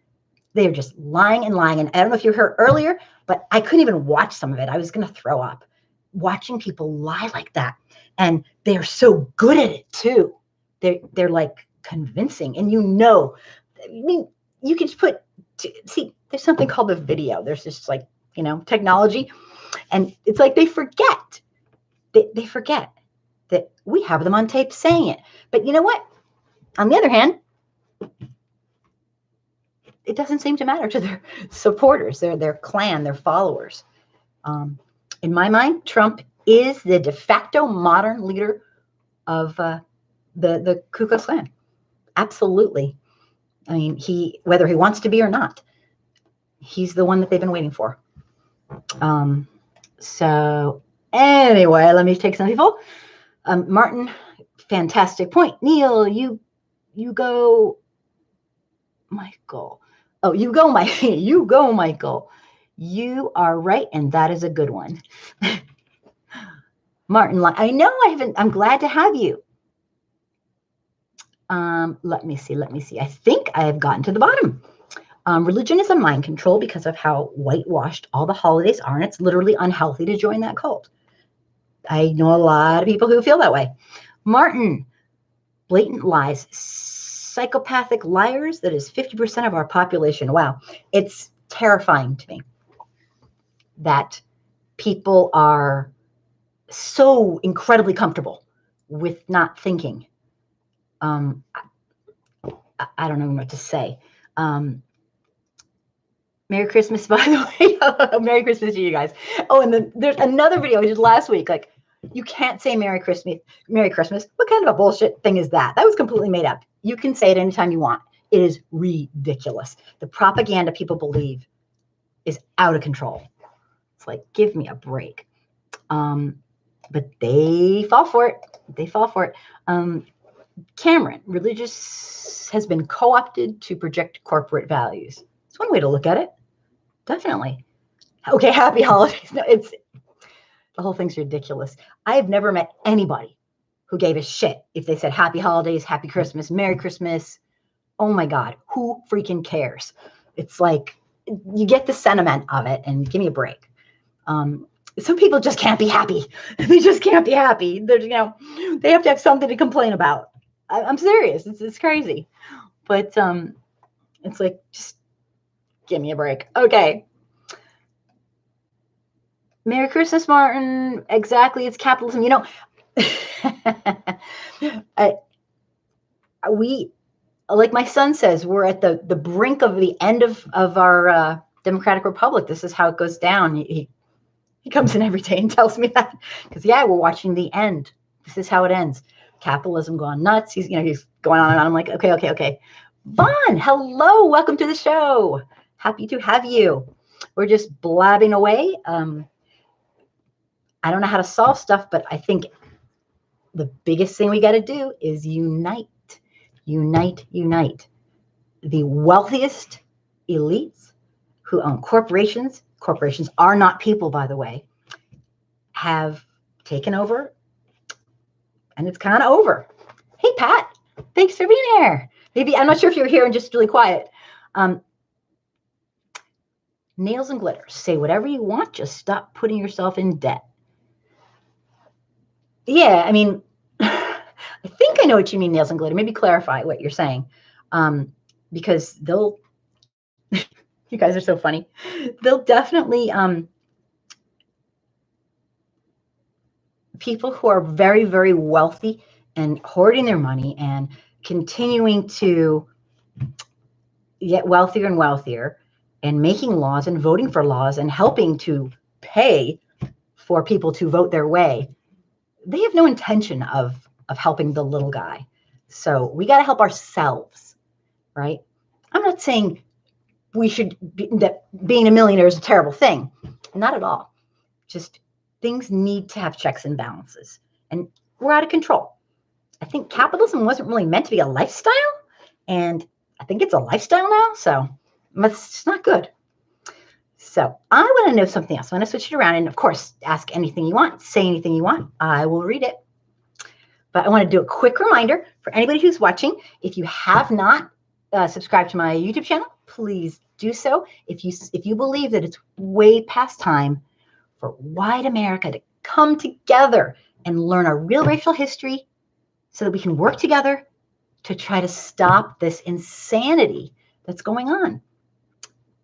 They're just lying and lying. And I don't know if you heard earlier, but I couldn't even watch some of it. I was going to throw up watching people lie like that. And they're so good at it too. They're like convincing. And I mean, you can just see, there's something called the video. There's just like, technology. And it's like they forget. They forget that we have them on tape saying it. But you know what? On the other hand, it doesn't seem to matter to their supporters, their clan, their followers. In my mind, Trump is the de facto modern leader of the Ku Klux Klan. Absolutely. I mean, whether he wants to be or not, he's the one that they've been waiting for. So anyway, let me take some people. Martin, fantastic point. Neil, you go, Michael. Oh, you go, Michael. You are right, and that is a good one. Martin, I know I'm glad to have you. Let me see. I think I have gotten to the bottom. Religion is a mind control because of how whitewashed all the holidays are, and it's literally unhealthy to join that cult. I know a lot of people who feel that way. Martin, blatant lies, psychopathic liars, that is 50% of our population. Wow. It's terrifying to me that people are so incredibly comfortable with not thinking. I don't know what to say. Merry Christmas, by the way. Merry Christmas to you guys. Oh, and then there's another video I did last week. Like, you can't say Merry Christmas. What kind of a bullshit thing is that? That was completely made up. You can say it anytime you want. It is ridiculous. The propaganda people believe is out of control. It's like, give me a break. But they fall for it. Cameron, religious has been co-opted to project corporate values. It's one way to look at it. Definitely. Okay, happy holidays. No, the whole thing's ridiculous. I have never met anybody who gave a shit if they said happy holidays, happy Christmas, Merry Christmas. Oh my God, who freaking cares? It's like, you get the sentiment of it, and give me a break. Some people just can't be happy. They just can't be happy. They have to have something to complain about. I'm serious. It's crazy. But it's like, just give me a break. Okay. Merry Christmas, Martin. Exactly. It's capitalism. We, like my son says, we're at the brink of the end of our democratic republic. This is how it goes down. He comes in every day and tells me that, because we're watching the end. This is how it ends. Capitalism gone nuts. He's going on and on. I'm like, okay. Vaughn, hello, welcome to the show. Happy to have you. We're just blabbing away. I don't know how to solve stuff, but I think the biggest thing we got to do is unite. The wealthiest elites who own corporations are not people, by the way, have taken over, and it's kind of over. Hey, Pat, thanks for being here. Maybe, I'm not sure if you're here and just really quiet. Nails and glitters. Say whatever you want, just stop putting yourself in debt. Yeah, I mean, I think I know what you mean, nails and glitter. Maybe clarify what you're saying, because they'll, you guys are so funny. They'll definitely, people who are very, very wealthy and hoarding their money and continuing to get wealthier and wealthier and making laws and voting for laws and helping to pay for people to vote their way. They have no intention of helping the little guy. So we got to help ourselves, right? I'm not saying that being a millionaire is a terrible thing. Not at all. Just things need to have checks and balances. And we're out of control. I think capitalism wasn't really meant to be a lifestyle. And I think it's a lifestyle now. So it's not good. So I want to know something else. I'm going to switch it around. And of course, ask anything you want. Say anything you want. I will read it. But I want to do a quick reminder for anybody who's watching. If you have not subscribed to my YouTube channel, please do so. If you believe that it's way past time for white America to come together and learn our real racial history so that we can work together to try to stop this insanity that's going on.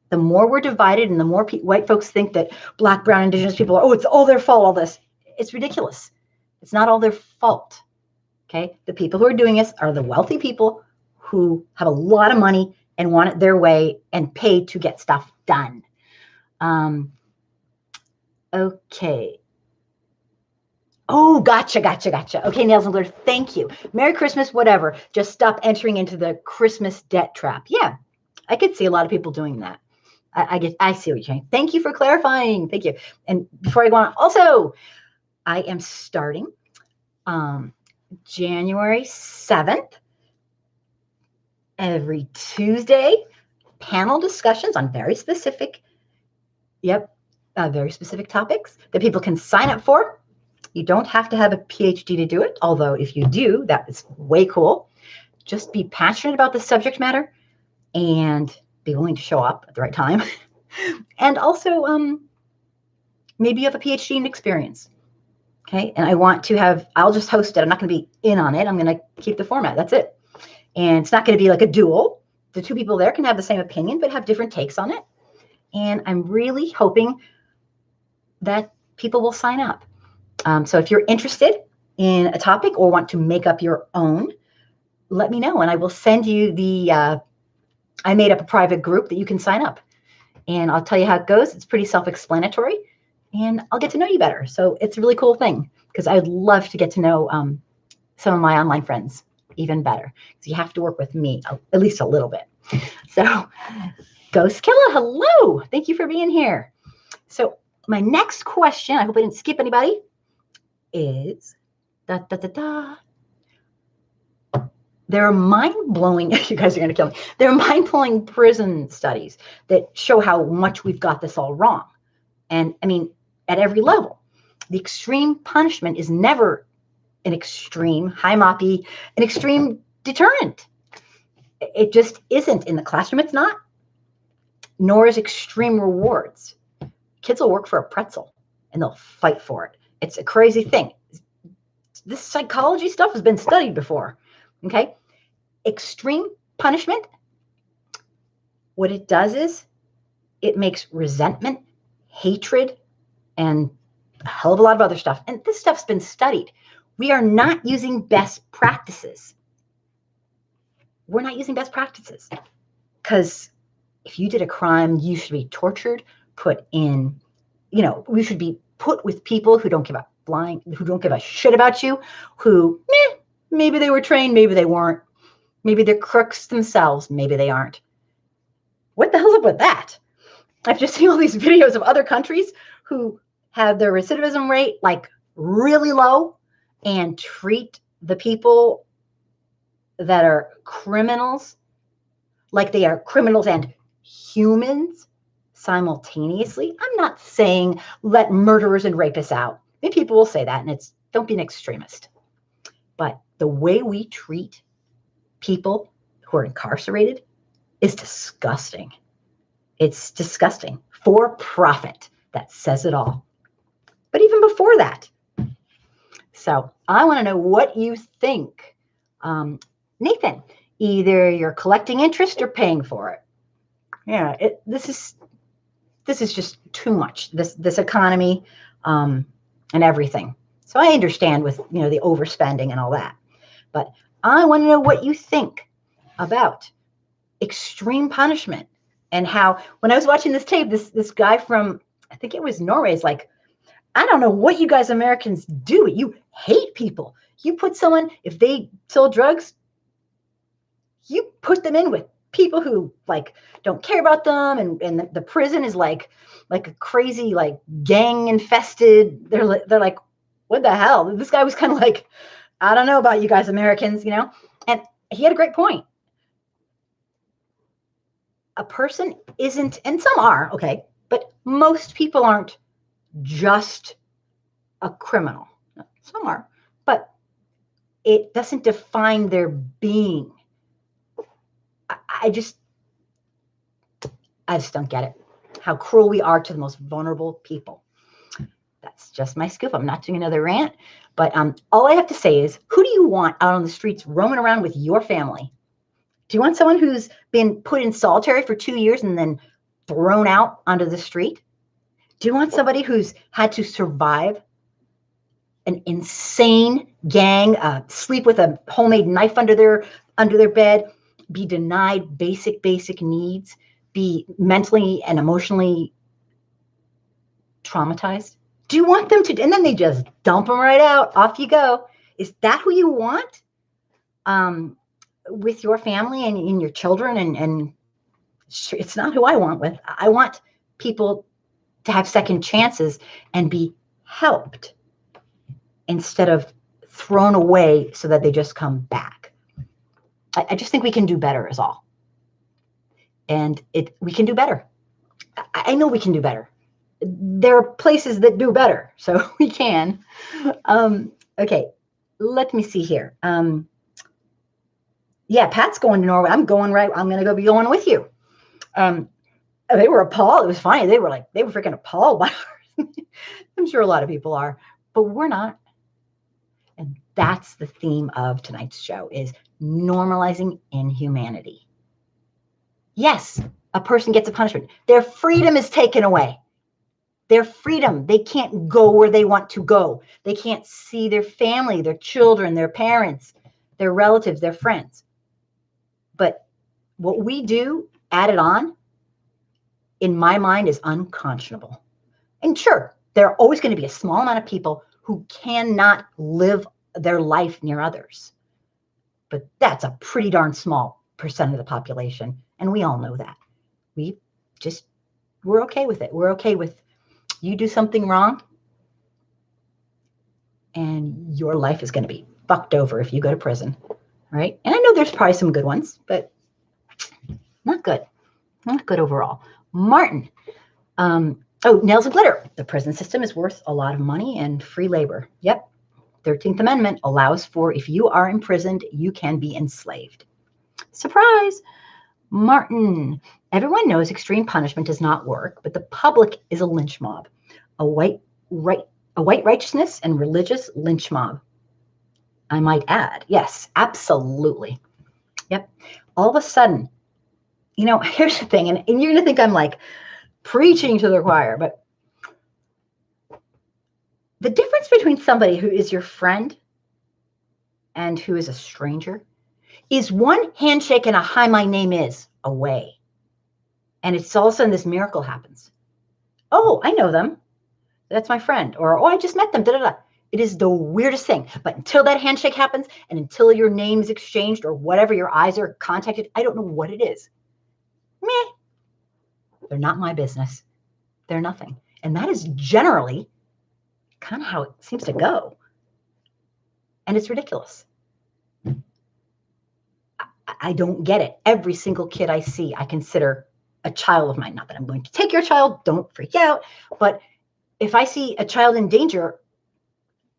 The more we're divided and the more white folks think that Black, brown, indigenous people are, it's all their fault, all this. It's ridiculous. It's not all their fault. Okay? The people who are doing this are the wealthy people who have a lot of money and want it their way and pay to get stuff done. Okay. Oh, gotcha. Okay, Nails and Glitter, thank you. Merry Christmas, whatever. Just stop entering into the Christmas debt trap. Yeah, I could see a lot of people doing that. I see what you're saying. Thank you for clarifying. Thank you. And before I go on, also, I am starting January 7th, every Tuesday, panel discussions on very specific, very specific topics that people can sign up for. You don't have to have a PhD to do it, although if you do, that is way cool. Just be passionate about the subject matter and be willing to show up at the right time. And also, maybe you have a PhD in experience. Okay. And I'll just host it. I'm not going to be in on it. I'm going to keep the format. That's it. And it's not going to be like a duel. The two people there can have the same opinion, but have different takes on it. And I'm really hoping that people will sign up. So if you're interested in a topic or want to make up your own, let me know. And I will send you I made up a private group that you can sign up. And I'll tell you how it goes. It's pretty self-explanatory. And I'll get to know you better. So it's a really cool thing because I'd love to get to know some of my online friends even better. So you have to work with me at least a little bit. So Ghost Killa, hello. Thank you for being here. So my next question, I hope I didn't skip anybody, is there are mind-blowing, you guys are going to kill me. There are mind-blowing prison studies that show how much we've got this all wrong. And I mean, at every level, the extreme punishment is never an extreme, an extreme deterrent. It just isn't. In the classroom, it's not. Nor is extreme rewards. Kids will work for a pretzel and they'll fight for it. It's a crazy thing. This psychology stuff has been studied before. Okay? Extreme punishment, what it does is it makes resentment, hatred, and a hell of a lot of other stuff. And this stuff's been studied. We are not using best practices. We're not using best practices because if you did a crime, you should be tortured, put in, we should be put with people who don't give a shit about you, who, maybe they were trained, maybe they weren't. Maybe they're crooks themselves, maybe they aren't. What the hell's up with that? I've just seen all these videos of other countries who have their recidivism rate like really low and treat the people that are criminals like they are criminals and humans simultaneously. I'm not saying let murderers and rapists out. Maybe people will say that, and don't be an extremist. But the way we treat people who are incarcerated is disgusting. It's disgusting. For profit. That says it all. But even before that. So I want to know what you think. Nathan, either you're collecting interest or paying for it. Yeah, this is just too much. This economy and everything. So I understand with the overspending and all that. But I want to know what you think about extreme punishment and how, when I was watching this tape, this guy from, I think it was Norway, is like, I don't know what you guys Americans do. You hate people. You put someone, if they sell drugs, you put them in with people who like don't care about them, and the prison is like a crazy like gang infested. They're like, what the hell? This guy was kind of like, I don't know about you guys Americans, you know. And he had a great point. A person isn't, and some are, okay, but most people aren't just a criminal. Some are, but it doesn't define their being. I just don't get it. How cruel we are to the most vulnerable people. That's just my scoop. I'm not doing another rant, but all I have to say is, who do you want out on the streets roaming around with your family? Do you want someone who's been put in solitary for 2 years and then thrown out onto the street? Do you want somebody who's had to survive an insane gang, sleep with a homemade knife under their bed, be denied basic needs, be mentally and emotionally traumatized? Do you want them to, and then they just dump them right out, off you go? Is that who you want with your family and your children? And it's not who I want with. I want people to have second chances and be helped instead of thrown away so that they just come back. I just think we can do better is all. And we can do better. I know we can do better. There are places that do better, so we can. Okay, let me see here. Yeah, Pat's going to Norway. I'm going right. I'm going to be going with you. They were appalled. It was funny. They were freaking appalled by ours. I'm sure a lot of people are, but we're not. And that's the theme of tonight's show, is normalizing inhumanity. Yes, a person gets a punishment. Their freedom is taken away. Their freedom. They can't go where they want to go. They can't see their family, their children, their parents, their relatives, their friends. But what we do added on, in my mind, is unconscionable. And sure, there are always going to be a small amount of people who cannot live their life near others. But that's a pretty darn small percent of the population. And we all know that. We're okay with it. We're okay with you do something wrong and your life is going to be fucked over if you go to prison, right? And I know there's probably some good ones, but not good. Not good overall. Martin. Nails and glitter. The prison system is worth a lot of money and free labor. Yep. 13th Amendment allows for, if you are imprisoned, you can be enslaved. Surprise. Martin. Everyone knows extreme punishment does not work, but the public is a lynch mob, a white righteousness and religious lynch mob. I might add. Yes, absolutely. Yep. All of a sudden, here's the thing, and you're going to think I'm like preaching to the choir, but the difference between somebody who is your friend and who is a stranger is one handshake and a hi, my name is away. And it's all of a sudden this miracle happens. Oh, I know them. That's my friend. Or, oh, I just met them. Da, da, da. It is the weirdest thing. But until that handshake happens and until your name is exchanged or whatever, your eyes are contacted, I don't know what it is. Meh. They're not my business. They're nothing. And that is generally kind of how it seems to go. And it's ridiculous. I don't get it. Every single kid I see, I consider a child of mine. Not that I'm going to take your child, don't freak out. But if I see a child in danger,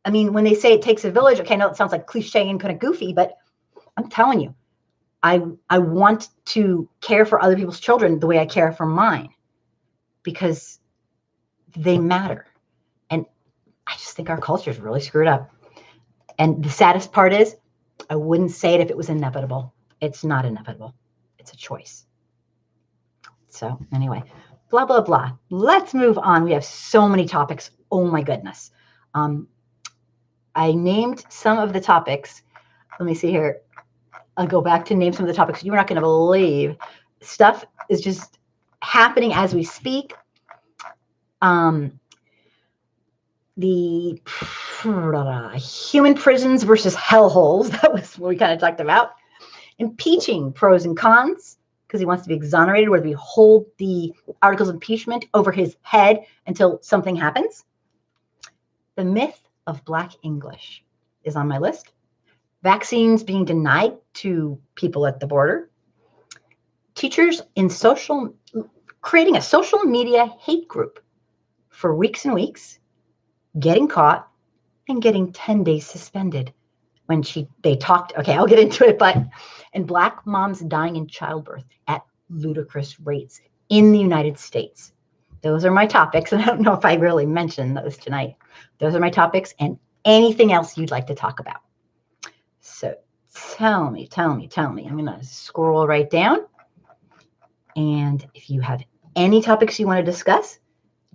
I mean, when they say it takes a village, okay, I know it sounds like cliche and kind of goofy, but I'm telling you, I want to care for other people's children the way I care for mine, because they matter. And I just think our culture is really screwed up. And the saddest part is, I wouldn't say it if it was inevitable. It's not inevitable. It's a choice. So anyway, blah, blah, blah. Let's move on. We have so many topics. Oh my goodness. I named some of the topics. Let me see here. I'll go back to name some of the topics. You're not going to believe. Stuff is just happening as we speak. The human prisons versus hellholes. That was what we kind of talked about. impeaching pros and cons because he wants to be exonerated, whether we hold the articles of impeachment over his head until something happens. The myth of Black English is on my list. Vaccines being denied to people at the border. Teachers in creating a social media hate group for weeks and weeks, getting caught and getting 10 days suspended when they talked. Okay, I'll get into it, and Black moms dying in childbirth at ludicrous rates in the United States. Those are my topics, and I don't know if I really mentioned those tonight. Those are my topics, and anything else you'd like to talk about. So tell me. I'm going to scroll right down. And if you have any topics you want to discuss,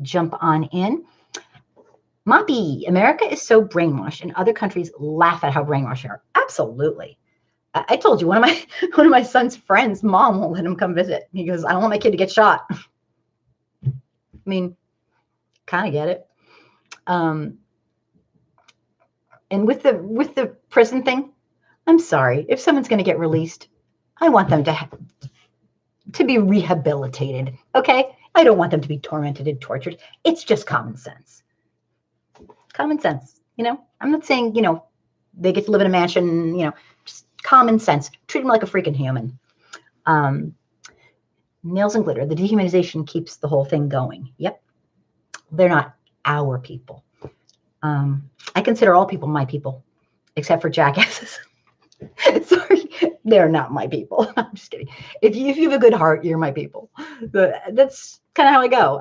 jump on in. Moppy, America is so brainwashed, and other countries laugh at how brainwashed they are. Absolutely. I told you, one of my son's friends' mom won't let him come visit. He goes, I don't want my kid to get shot. I mean, kind of get it. And with the prison thing, I'm sorry. If someone's going to get released, I want them to be rehabilitated. Okay? I don't want them to be tormented and tortured. It's just common sense. Common sense. I'm not saying, they get to live in a mansion, just common sense. Treat them like a freaking human. Nails and glitter. The dehumanization keeps the whole thing going. Yep. They're not our people. I consider all people my people, except for jackasses. Sorry, they're not my people. I'm just kidding. If you have a good heart, you're my people. That's kind of how I go.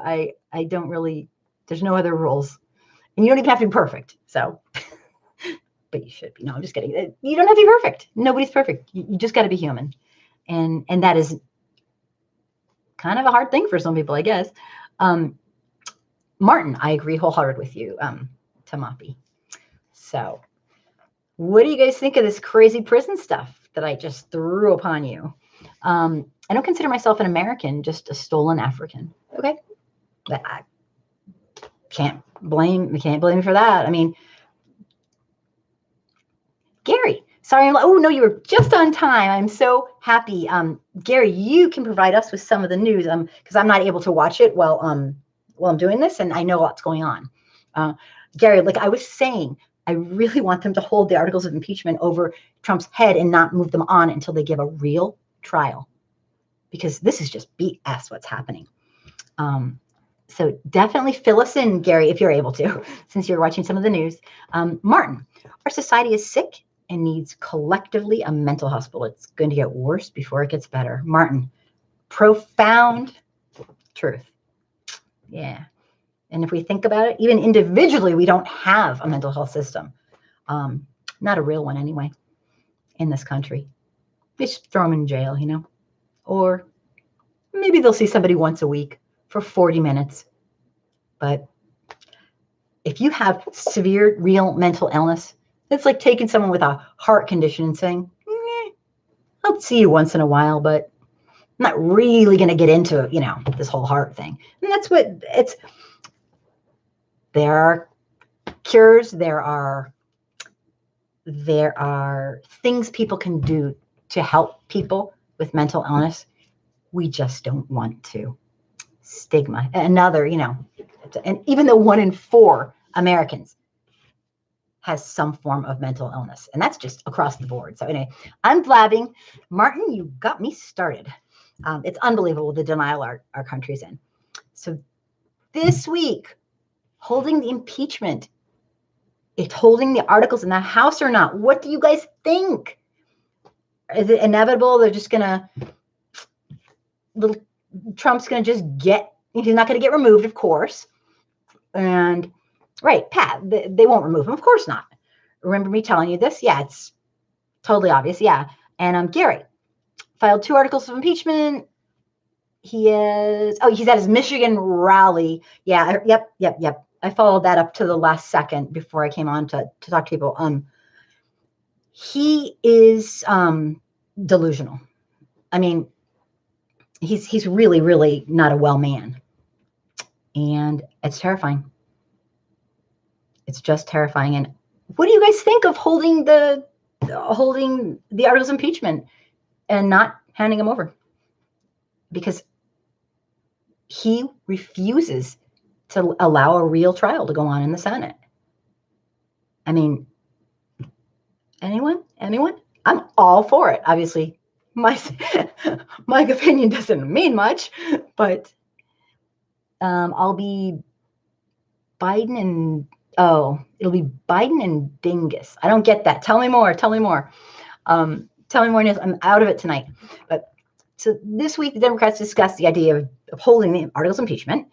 I don't really, there's no other rules. And you don't even have to be perfect. So, but you should be. No, I'm just kidding. You don't have to be perfect. Nobody's perfect. You just got to be human. And that is kind of a hard thing for some people, I guess. Martin, I agree wholehearted with you, Tamapi. So what do you guys think of this crazy prison stuff that I just threw upon you? I don't consider myself an American, just a stolen African. Okay. But I can't blame me for that. I mean, Gary, sorry. Oh no, you were just on time. I'm so happy. Gary, you can provide us with some of the news because I'm not able to watch it while I'm doing this, and I know what's going on. Gary, like I was saying, I really want them to hold the articles of impeachment over Trump's head and not move them on until they give a real trial, because this is just BS what's happening. So definitely fill us in, Gary, if you're able to, since you're watching some of the news. Martin, our society is sick and needs collectively a mental hospital. It's going to get worse before it gets better. Martin, profound truth. Yeah. And if we think about it, even individually, we don't have a mental health system. Not a real one anyway, in this country. They just throw them in jail, or maybe they'll see somebody once a week for 40 minutes. But if you have severe, real mental illness, it's like taking someone with a heart condition and saying, I'll see you once in a while, but I'm not really going to get into, this whole heart thing. And that's what it's. There are cures. There are things people can do to help people with mental illness. We just don't want to. Stigma. Another, and even though 1 in 4 Americans has some form of mental illness, and that's just across the board. So anyway, I'm blabbing. Martin, you got me started. It's unbelievable the denial our country's in. So this week, holding the impeachment, it's holding the articles in the House or not? What do you guys think? Is it inevitable? They're just Trump's going to just he's not going to get removed, of course. And right, Pat, they won't remove him. Of course not. Remember me telling you this? Yeah, it's totally obvious. Yeah. And Gary filed 2 articles of impeachment. He's at his Michigan rally. Yeah. Yep. I followed that up to the last second before I came on to talk to people. He is delusional. I mean, he's really, really not a well man. And it's terrifying. It's just terrifying. And what do you guys think of holding the articles of impeachment? and not handing him over because he refuses to allow a real trial to go on in the Senate. I mean, anyone? I'm all for it. Obviously, my opinion doesn't mean much, but I'll be Biden and it'll be Biden and Dingus. I don't get that. Tell me more. Tell me more, Niels. I'm out of it tonight. But so this week, the Democrats discussed the idea of holding the articles of impeachment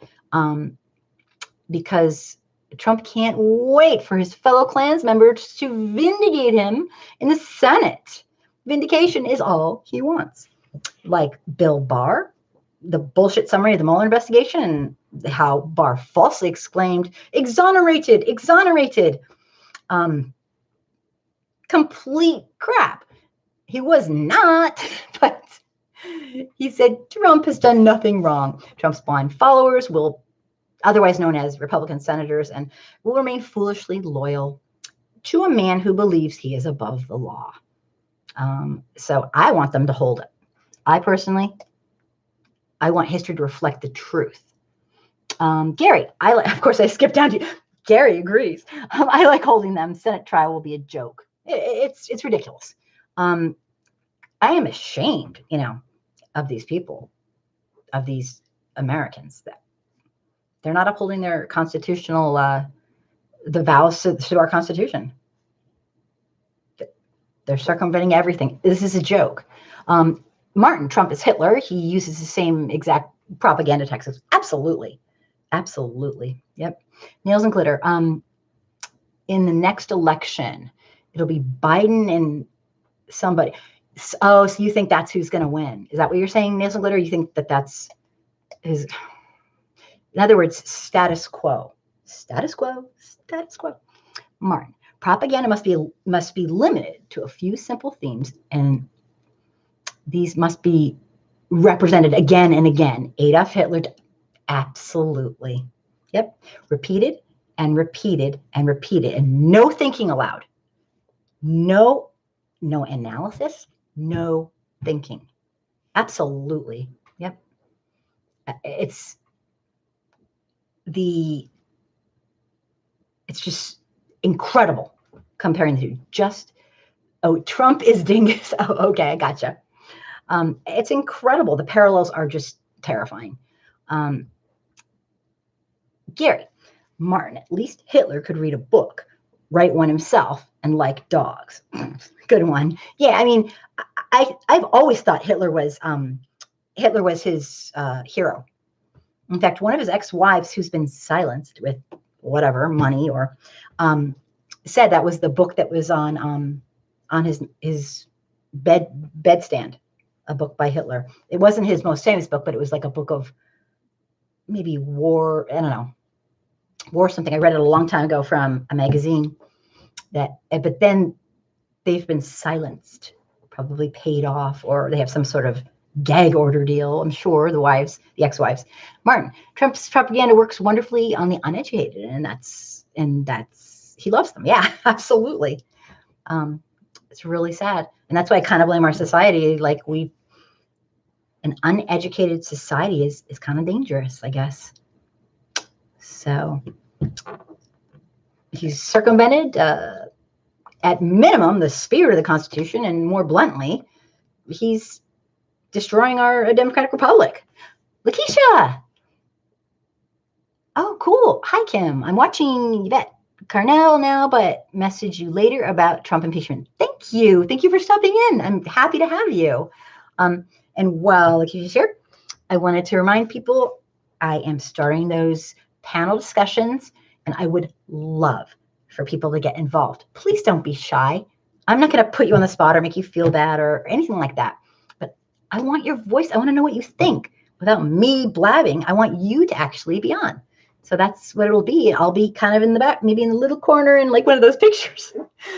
because Trump can't wait for his fellow Klans members to vindicate him in the Senate. Vindication is all he wants. Like Bill Barr, the bullshit summary of the Mueller investigation, and how Barr falsely exclaimed, exonerated. Complete crap. He was not, but he said Trump has done nothing wrong. Trump's blind followers will, otherwise known as Republican senators, and will remain foolishly loyal to a man who believes he is above the law. So I want them to hold it. I want history to reflect the truth. Gary, of course I skipped down to you. Gary agrees. I like holding them. Senate trial will be a joke. It's ridiculous. I am ashamed, of these people, of these Americans, that they're not upholding their constitutional, the vows to our Constitution. They're circumventing everything. This is a joke. Martin, Trump is Hitler. He uses the same exact propaganda tactics. Absolutely. Yep. Nails and glitter. In the next election, it'll be Biden and somebody. Oh, so you think that's who's going to win? Is that what you're saying, Nails and glitter? You think that's his? In other words, status quo. Martin, propaganda must be limited to a few simple themes, and these must be represented again and again. Adolf Hitler, absolutely. Yep. Repeated and repeated and repeated, and no thinking allowed. No analysis, no thinking. Absolutely. Yep. It's just incredible comparing the two. Trump is dingus. Oh, okay, I gotcha. It's incredible. The parallels are just terrifying. Gary, Martin, at least Hitler could read a book, write one himself, and like dogs. Good one. Yeah, I mean, I've always thought Hitler was his hero. In fact, one of his ex-wives, who's been silenced with whatever money, or said that was the book that was on his bedstand, a book by Hitler. It wasn't his most famous book, but it was like a book of maybe war. I don't know, war something. I read it a long time ago from a magazine. But then they've been silenced, probably paid off, or they have some sort of gag order deal. I'm sure the ex-wives. Martin, Trump's propaganda works wonderfully on the uneducated, and that's he loves them. Yeah, absolutely. It's really sad, and that's why I kind of blame our society. Like an uneducated society is kind of dangerous, I guess. So he's circumvented, at minimum, the spirit of the Constitution, and more bluntly, he's destroying our democratic republic. Lakeisha. Oh, cool. Hi, Kim. I'm watching Yvette Carnell now, but message you later about Trump impeachment. Thank you. Thank you for stopping in. I'm happy to have you. And while Lakeisha's here, I wanted to remind people I am starting those panel discussions, and I would love for people to get involved. Please don't be shy. I'm not going to put you on the spot or make you feel bad or anything like that. But I want your voice. I want to know what you think without me blabbing. I want you to actually be on. So that's what it'll be. I'll be kind of in the back, maybe in the little corner in like one of those pictures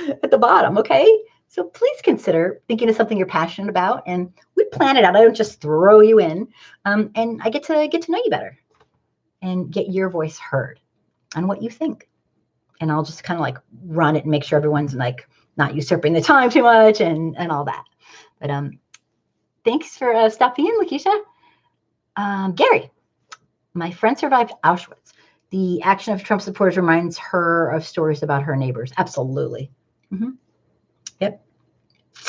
at the bottom. Okay. So please consider thinking of something you're passionate about, and we plan it out. I don't just throw you in. And I get to know you better and get your voice heard on what you think. And I'll just kind of like run it and make sure everyone's like not usurping the time too much and all that. But Thanks for stopping in, Lakeisha. Gary, my friend survived Auschwitz. The action of Trump supporters reminds her of stories about her neighbors. Absolutely. Yep.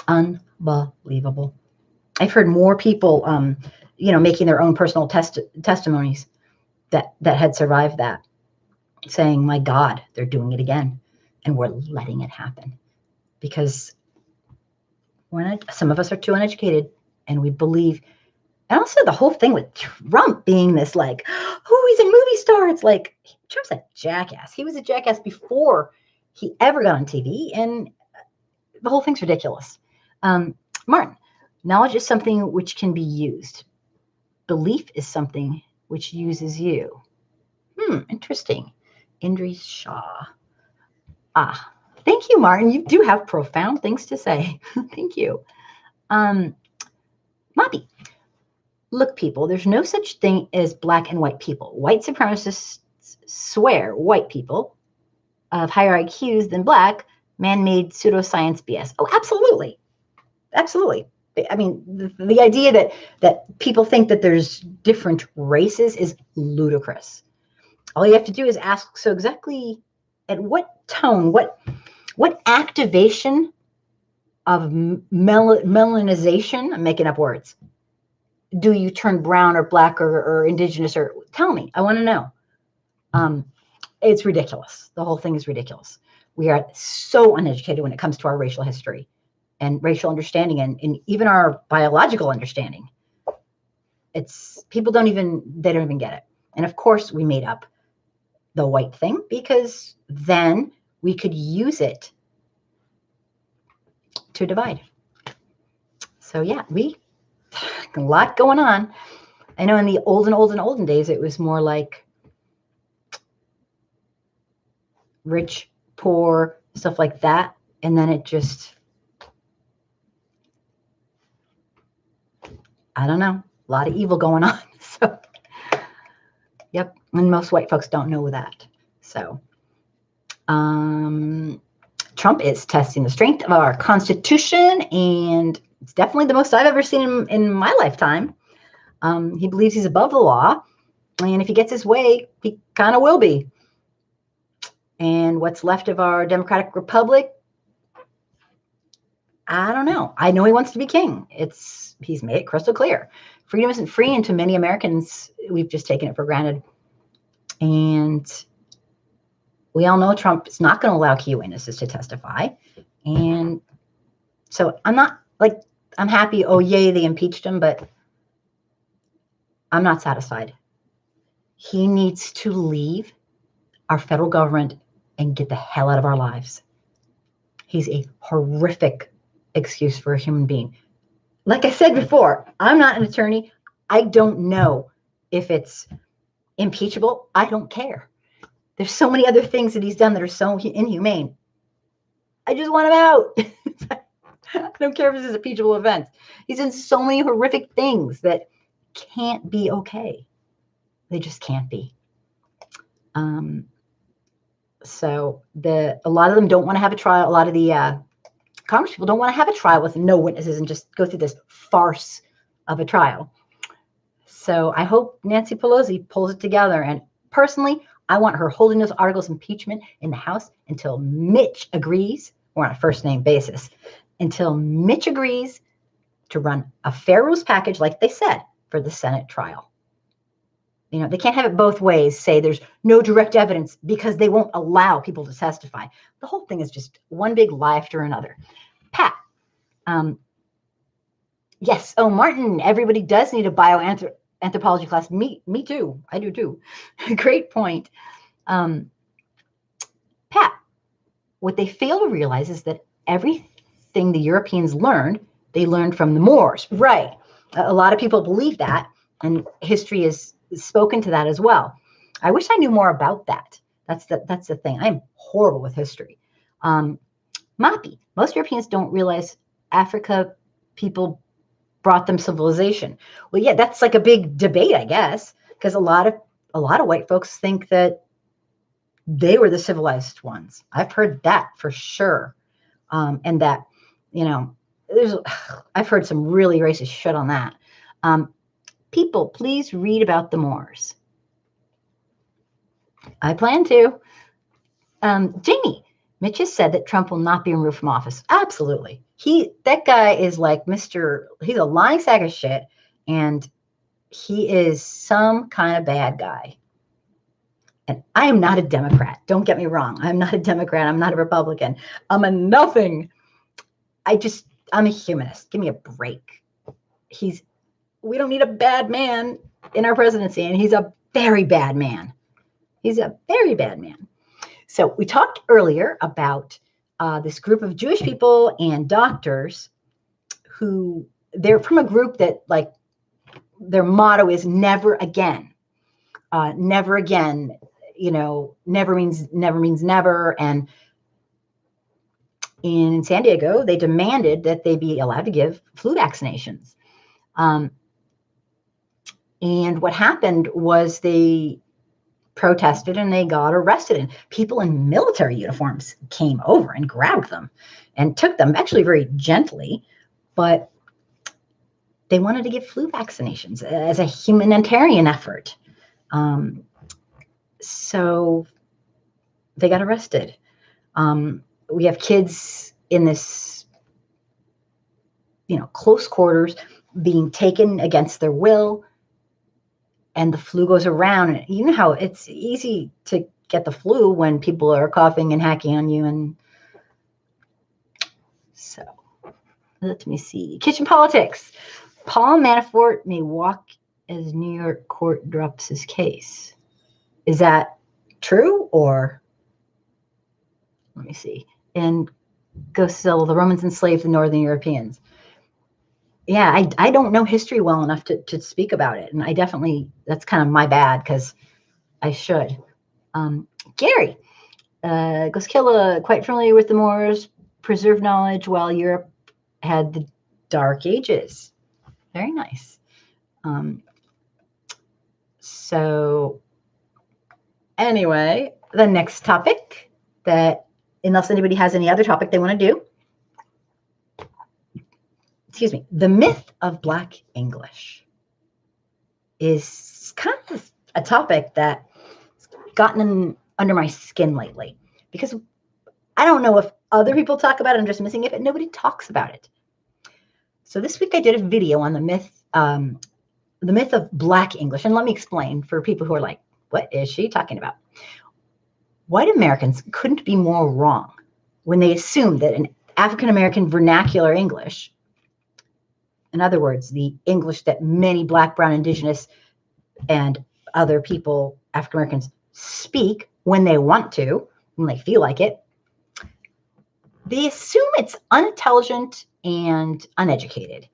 Unbelievable. I've heard more people, making their own personal testimonies that had survived that, saying, my God, they're doing it again. And we're letting it happen because some of us are too uneducated and we believe. And also the whole thing with Trump being this like, oh, he's a movie star. It's like, Trump's a jackass. He was a jackass before he ever got on TV. And the whole thing's ridiculous. Martin, knowledge is something which can be used. Belief is something which uses you. Interesting. Indri Shah. Thank you, Martin. You do have profound things to say. Thank you. Moppy. Look, people, there's no such thing as black and white people. White supremacists swear white people of higher IQs than black, man-made pseudoscience BS. Oh, absolutely. Absolutely. I mean, the idea that people think that there's different races is ludicrous. All you have to do is ask, so exactly at what tone, what activation of melanization, I'm making up words, do you turn brown or black or indigenous? Or tell me, I want to know. It's ridiculous. The whole thing is ridiculous. We are so uneducated when it comes to our racial history and racial understanding and even our biological understanding. People don't even get it. And of course we made up the white thing because then we could use it to divide. So yeah, a lot going on. I know in the olden days, it was more like rich, poor, stuff like that. And then it just, I don't know, a lot of evil going on. So, yep. And most white folks don't know that. So, Trump is testing the strength of our Constitution, and it's definitely the most I've ever seen in my lifetime. He believes he's above the law, and if he gets his way, he kind of will be. And what's left of our democratic republic, I don't know. I know he wants to be king. He's made it crystal clear. Freedom isn't free, and to many Americans, we've just taken it for granted. And we all know Trump is not going to allow key witnesses to testify. And so I'm happy, oh, yay, they impeached him, but I'm not satisfied. He needs to leave our federal government and get the hell out of our lives. He's a horrific excuse for a human being. Like I said before, I'm not an attorney. I don't know if it's impeachable. I don't care. There's so many other things that he's done that are so inhumane. I just want him out. I don't care if this is impeachable offense. He's done so many horrific things that can't be okay. They just can't be. So a lot of them don't want to have a trial. A lot of the Congress people don't want to have a trial with no witnesses and just go through this farce of a trial. So I hope Nancy Pelosi pulls it together. And personally, I want her holding those articles of impeachment in the House until Mitch agrees, or on a first name basis, until Mitch agrees to run a fair rules package, like they said, for the Senate trial. You know, they can't have it both ways, say there's no direct evidence because they won't allow people to testify. The whole thing is just one big lie after another. Pat, yes. Oh, Martin, everybody does need a bioanthropology class. Me too. I do too. Great point. Pat, what they fail to realize is that everything the Europeans learned, they learned from the Moors. Right. A lot of people believe that, and history is spoken to that as well. I wish I knew more about that. That's the thing. I'm horrible with history. Mapi, most Europeans don't realize Africa people brought them civilization. Well, yeah, that's like a big debate, I guess, because a lot of white folks think that they were the civilized ones. I've heard that for sure. And that, you know, I've heard some really racist shit on that. People, please read about the Moors. I plan to. Jamie, Mitch has said that Trump will not be removed from office. Absolutely. That guy is like he's a lying sack of shit, and he is some kind of bad guy. And I am not a Democrat. Don't get me wrong. I'm not a Democrat. I'm not a Republican. I'm a nothing. I'm a humanist. Give me a break. We don't need a bad man in our presidency, and he's a very bad man. He's a very bad man. So we talked earlier about this group of Jewish people and doctors who they're from a group that like their motto is never again. Never again, never means never. And in San Diego, they demanded that they be allowed to give flu vaccinations. And what happened was they protested and they got arrested, and people in military uniforms came over and grabbed them and took them, actually very gently, but they wanted to give flu vaccinations as a humanitarian effort. So they got arrested. We have kids in this, close quarters being taken against their will, and the flu goes around. And you know how it's easy to get the flu when people are coughing and hacking on you. And so let me see. Kitchen politics. Paul Manafort may walk as New York court drops his case. Is that true? Or let me see. And go sell the Romans enslaved the Northern Europeans. Yeah, I don't know history well enough to speak about it. And that's kind of my bad because I should. Gary, Goskilla, quite familiar with the Moors, preserved knowledge while Europe had the Dark Ages. Very nice. So anyway, the next topic unless anybody has any other topic they want to do, the myth of Black English is kind of a topic that's gotten under my skin lately because I don't know if other people talk about it. I'm just missing it, but nobody talks about it. So this week I did a video on the myth of Black English. And let me explain for people who are like, what is she talking about? White Americans couldn't be more wrong when they assumed that an African-American vernacular English, in other words, the English that many Black, Brown, Indigenous, and other people, African-Americans, speak when they want to, when they feel like it, they assume it's unintelligent and uneducated,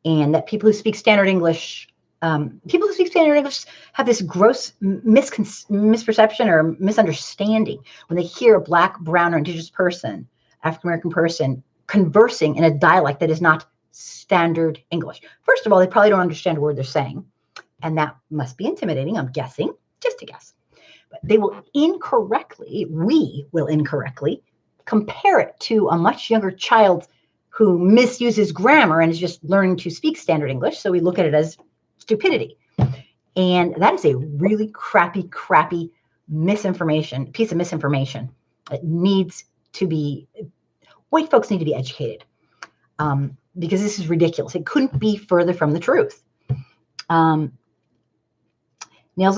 and that people who speak standard English have this gross misperception or misunderstanding when they hear a Black, Brown, or Indigenous person, African-American person, conversing in a dialect that is not standard English. First of all, they probably don't understand a word they're saying, and that must be intimidating, I'm guessing, just a guess. But we will incorrectly compare it to a much younger child who misuses grammar and is just learning to speak standard English. So we look at it as stupidity. And that is a really crappy piece of misinformation. It needs to be, white folks need to be educated because this is ridiculous. It couldn't be further from the truth. Nails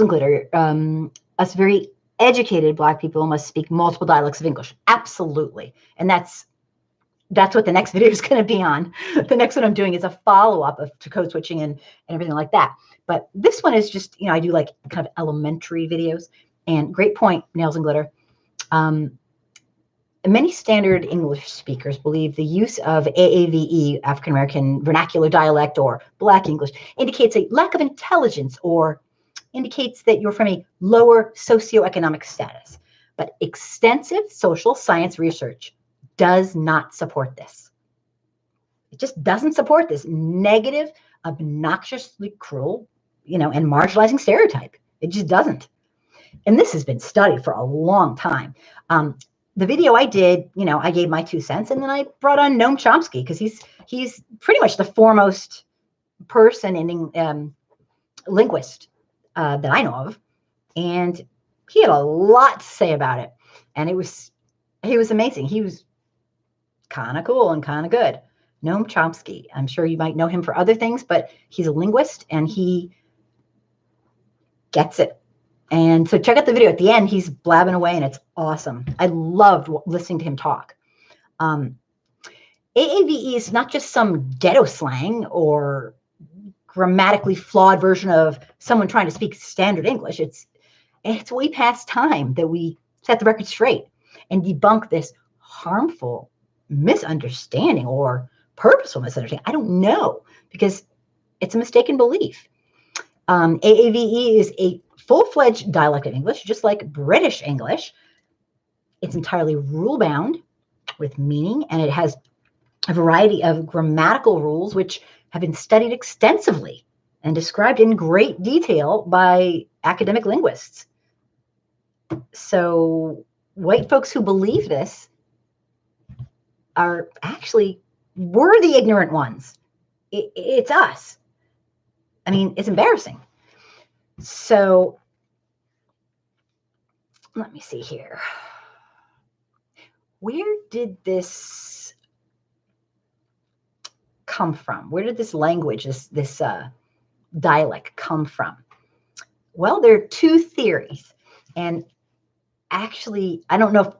and glitter. Us very educated Black people must speak multiple dialects of English. Absolutely. And that's what the next video is going to be on. The next one I'm doing is a follow-up to code switching and everything like that. But this one is just, I do like kind of elementary videos. And great point, Nails and Glitter. Many standard English speakers believe the use of AAVE, African American vernacular dialect, or Black English indicates a lack of intelligence or indicates that you're from a lower socioeconomic status. But extensive social science research does not support this. It just doesn't support this negative, obnoxiously cruel, and marginalizing stereotype. It just doesn't. And this has been studied for a long time. The video I did, I gave my 2 cents, and then I brought on Noam Chomsky because He's pretty much the foremost person in linguist that I know of, and he had a lot to say about it, and he was amazing. He was kind of cool and kind of good. Noam Chomsky. I'm sure you might know him for other things, but he's a linguist and he gets it. And so check out the video. At the end, he's blabbing away and it's awesome. I loved listening to him talk. AAVE is not just some ghetto slang or grammatically flawed version of someone trying to speak standard English. It's way past time that we set the record straight and debunk this harmful misunderstanding or purposeful misunderstanding. I don't know, because it's a mistaken belief. AAVE is a full-fledged dialect of English, just like British English. It's entirely rule-bound with meaning, and it has a variety of grammatical rules which have been studied extensively and described in great detail by academic linguists. So white folks who believe this we're the ignorant ones. It's us. I mean, it's embarrassing. So let me see here. Where did this come from? Where did this language, this dialect come from? Well, there are two theories. And actually, I don't know if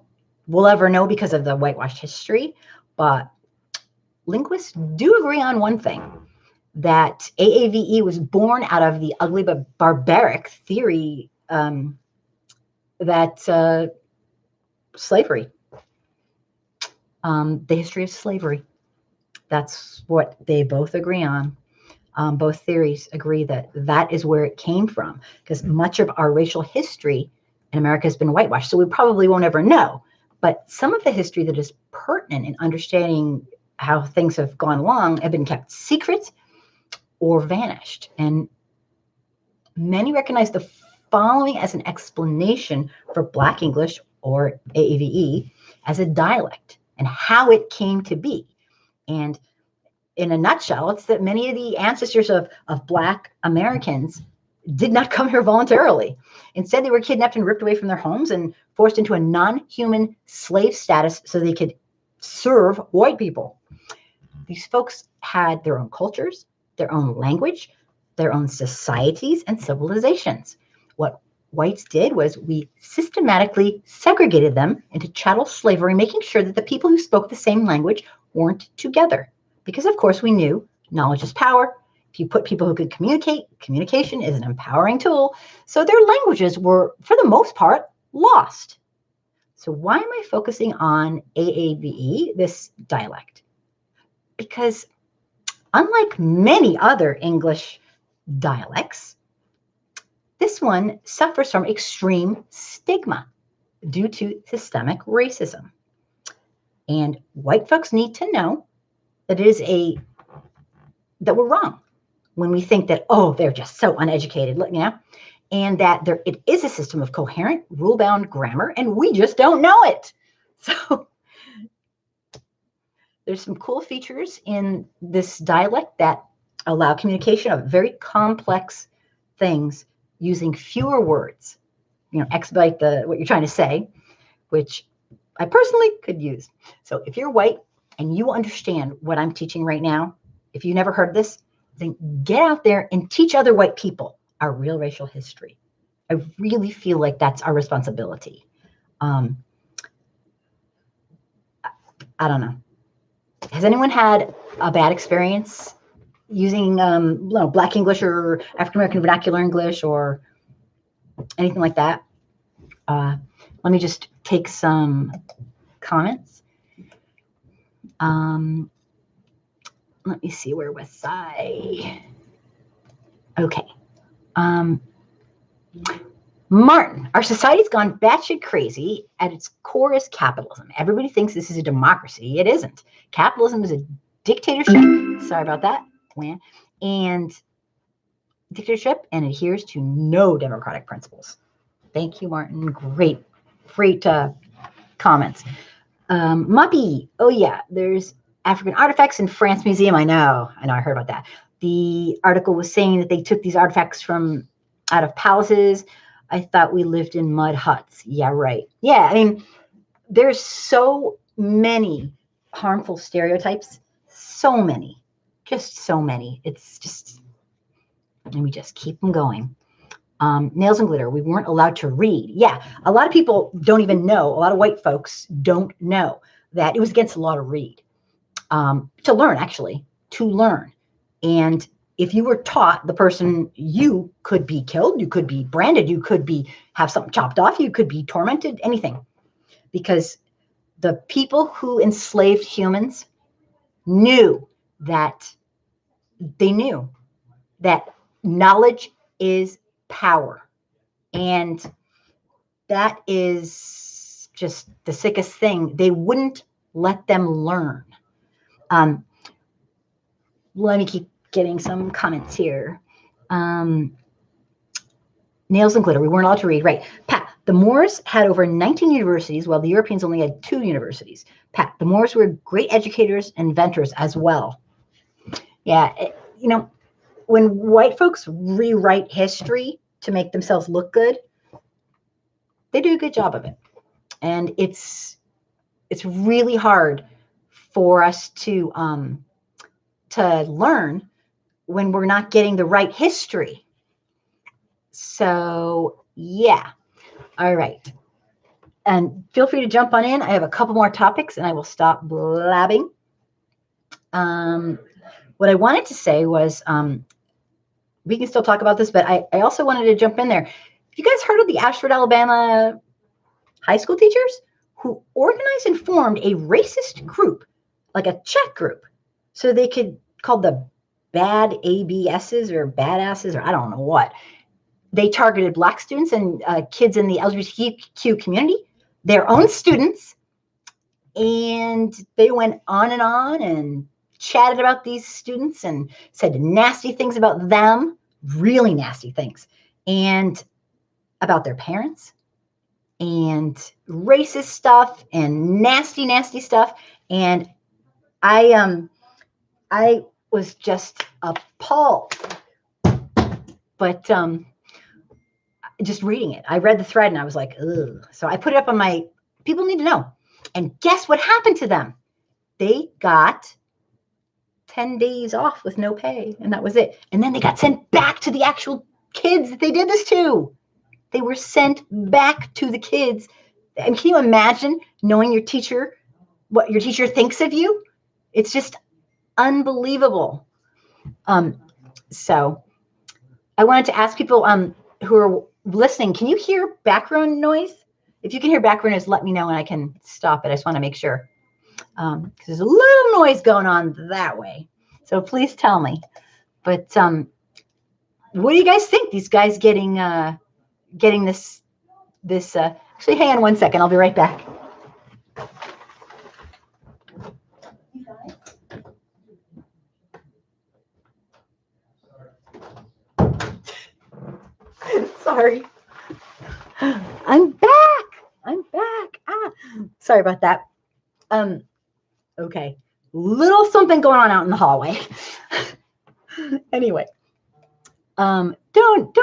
we'll ever know because of the whitewashed history, but linguists do agree on one thing, that AAVE was born out of the ugly but barbaric theory that slavery, the history of slavery. That's what they both agree on. Both theories agree that that is where it came from, because much of our racial history in America has been whitewashed, so we probably won't ever know. But some of the history that is pertinent in understanding how things have gone along have been kept secret or vanished. And many recognize the following as an explanation for Black English, or AAVE, as a dialect and how it came to be. And in a nutshell, it's that many of the ancestors of Black Americans did not come here voluntarily. Instead, they were kidnapped and ripped away from their homes and forced into a non-human slave status so they could serve white people. These folks had their own cultures, their own language, their own societies and civilizations. What whites did was we systematically segregated them into chattel slavery, making sure that the people who spoke the same language weren't together. Because, of course, we knew knowledge is power. If you put people who could communicate, communication is an empowering tool. So their languages were, for the most part, lost. So why am I focusing on AAVE, this dialect? Because unlike many other English dialects, this one suffers from extreme stigma due to systemic racism. And white folks need to know that that we're wrong when we think that, oh, they're just so uneducated, and that it is a system of coherent, rule-bound grammar, and we just don't know it. So there's some cool features in this dialect that allow communication of very complex things using fewer words, expedite what you're trying to say, which I personally could use. So if you're white and you understand what I'm teaching right now, if you never heard this, then get out there and teach other white people our real racial history. I really feel like that's our responsibility. I don't know. Has anyone had a bad experience using Black English or African American vernacular English or anything like that? Let me just take some comments. Let me see, where was I? Okay. Martin, our society's gone batshit crazy. At its core is capitalism. Everybody thinks this is a democracy. It isn't. Capitalism is a dictatorship. Sorry about that. And dictatorship, and adheres to no democratic principles. Thank you, Martin. Great comments. Muppy, oh yeah, there's African artifacts in France Museum. I know, I heard about that. The article was saying that they took these artifacts from out of palaces. I thought we lived in mud huts. Yeah, right. Yeah, I mean, there's so many harmful stereotypes. So many. Just so many. It's just, and we just keep them going. Nails and glitter. We weren't allowed to read. Yeah, a lot of people don't even know. A lot of white folks don't know that it was against the law to read. To learn, actually, to learn. And if you were taught the person, you could be killed, you could be branded, you could have something chopped off, you could be tormented, anything. Because the people who enslaved humans knew that knowledge is power. And that is just the sickest thing. They wouldn't let them learn. Let me keep getting some comments here. Nails and glitter. We weren't allowed to read. Right. Pat, the Moors had over 19 universities, while the Europeans only had 2 universities. Pat, the Moors were great educators and inventors as well. Yeah. When white folks rewrite history to make themselves look good, they do a good job of it. And it's really hard for us to learn when we're not getting the right history. So yeah. All right. And feel free to jump on in. I have a couple more topics and I will stop blabbing. What I wanted to say was, we can still talk about this, but I also wanted to jump in there. Have you guys heard of the Ashford, Alabama high school teachers who organized and formed a racist group, like a chat group, so they could call the bad ABSs or badasses or I don't know what. They targeted Black students and kids in the LGBTQ community, their own students, and they went on and chatted about these students and said nasty things about them, really nasty things, and about their parents, and racist stuff and nasty, nasty stuff. And I was just appalled. But just reading it, I read the thread and I was like, ugh. So I put it up on my, people need to know. And guess what happened to them? They got 10 days off with no pay, and that was it. And then they got sent back to the actual kids that they did this to. They were sent back to the kids. And can you imagine knowing your teacher, what your teacher thinks of you? It's just unbelievable. So I wanted to ask people who are listening, can you hear background noise? If you can hear background noise, let me know and I can stop it. I just want to make sure. Because there's a little noise going on that way. So please tell me. But what do you guys think? These guys getting this actually, hang on one second. I'll be right back. Sorry. I'm back. Sorry about that. Okay. Little something going on out in the hallway. Anyway. Don't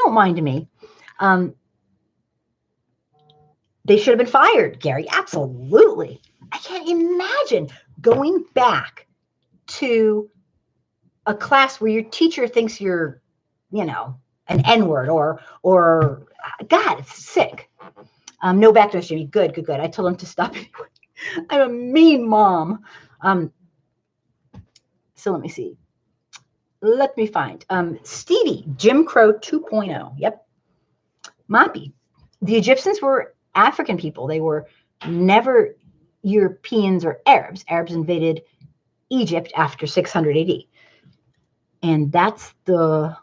mind me. They should have been fired, Gary. Absolutely. I can't imagine going back to a class where your teacher thinks you're, an N-word or God, it's sick. No backlash, Jimmy. Good. I told him to stop anyway. I'm a mean mom. So let me see. Let me find Stevie, Jim Crow 2.0. Yep. Moppy. The Egyptians were African people. They were never Europeans or Arabs. Arabs invaded Egypt after 600 AD. And that's the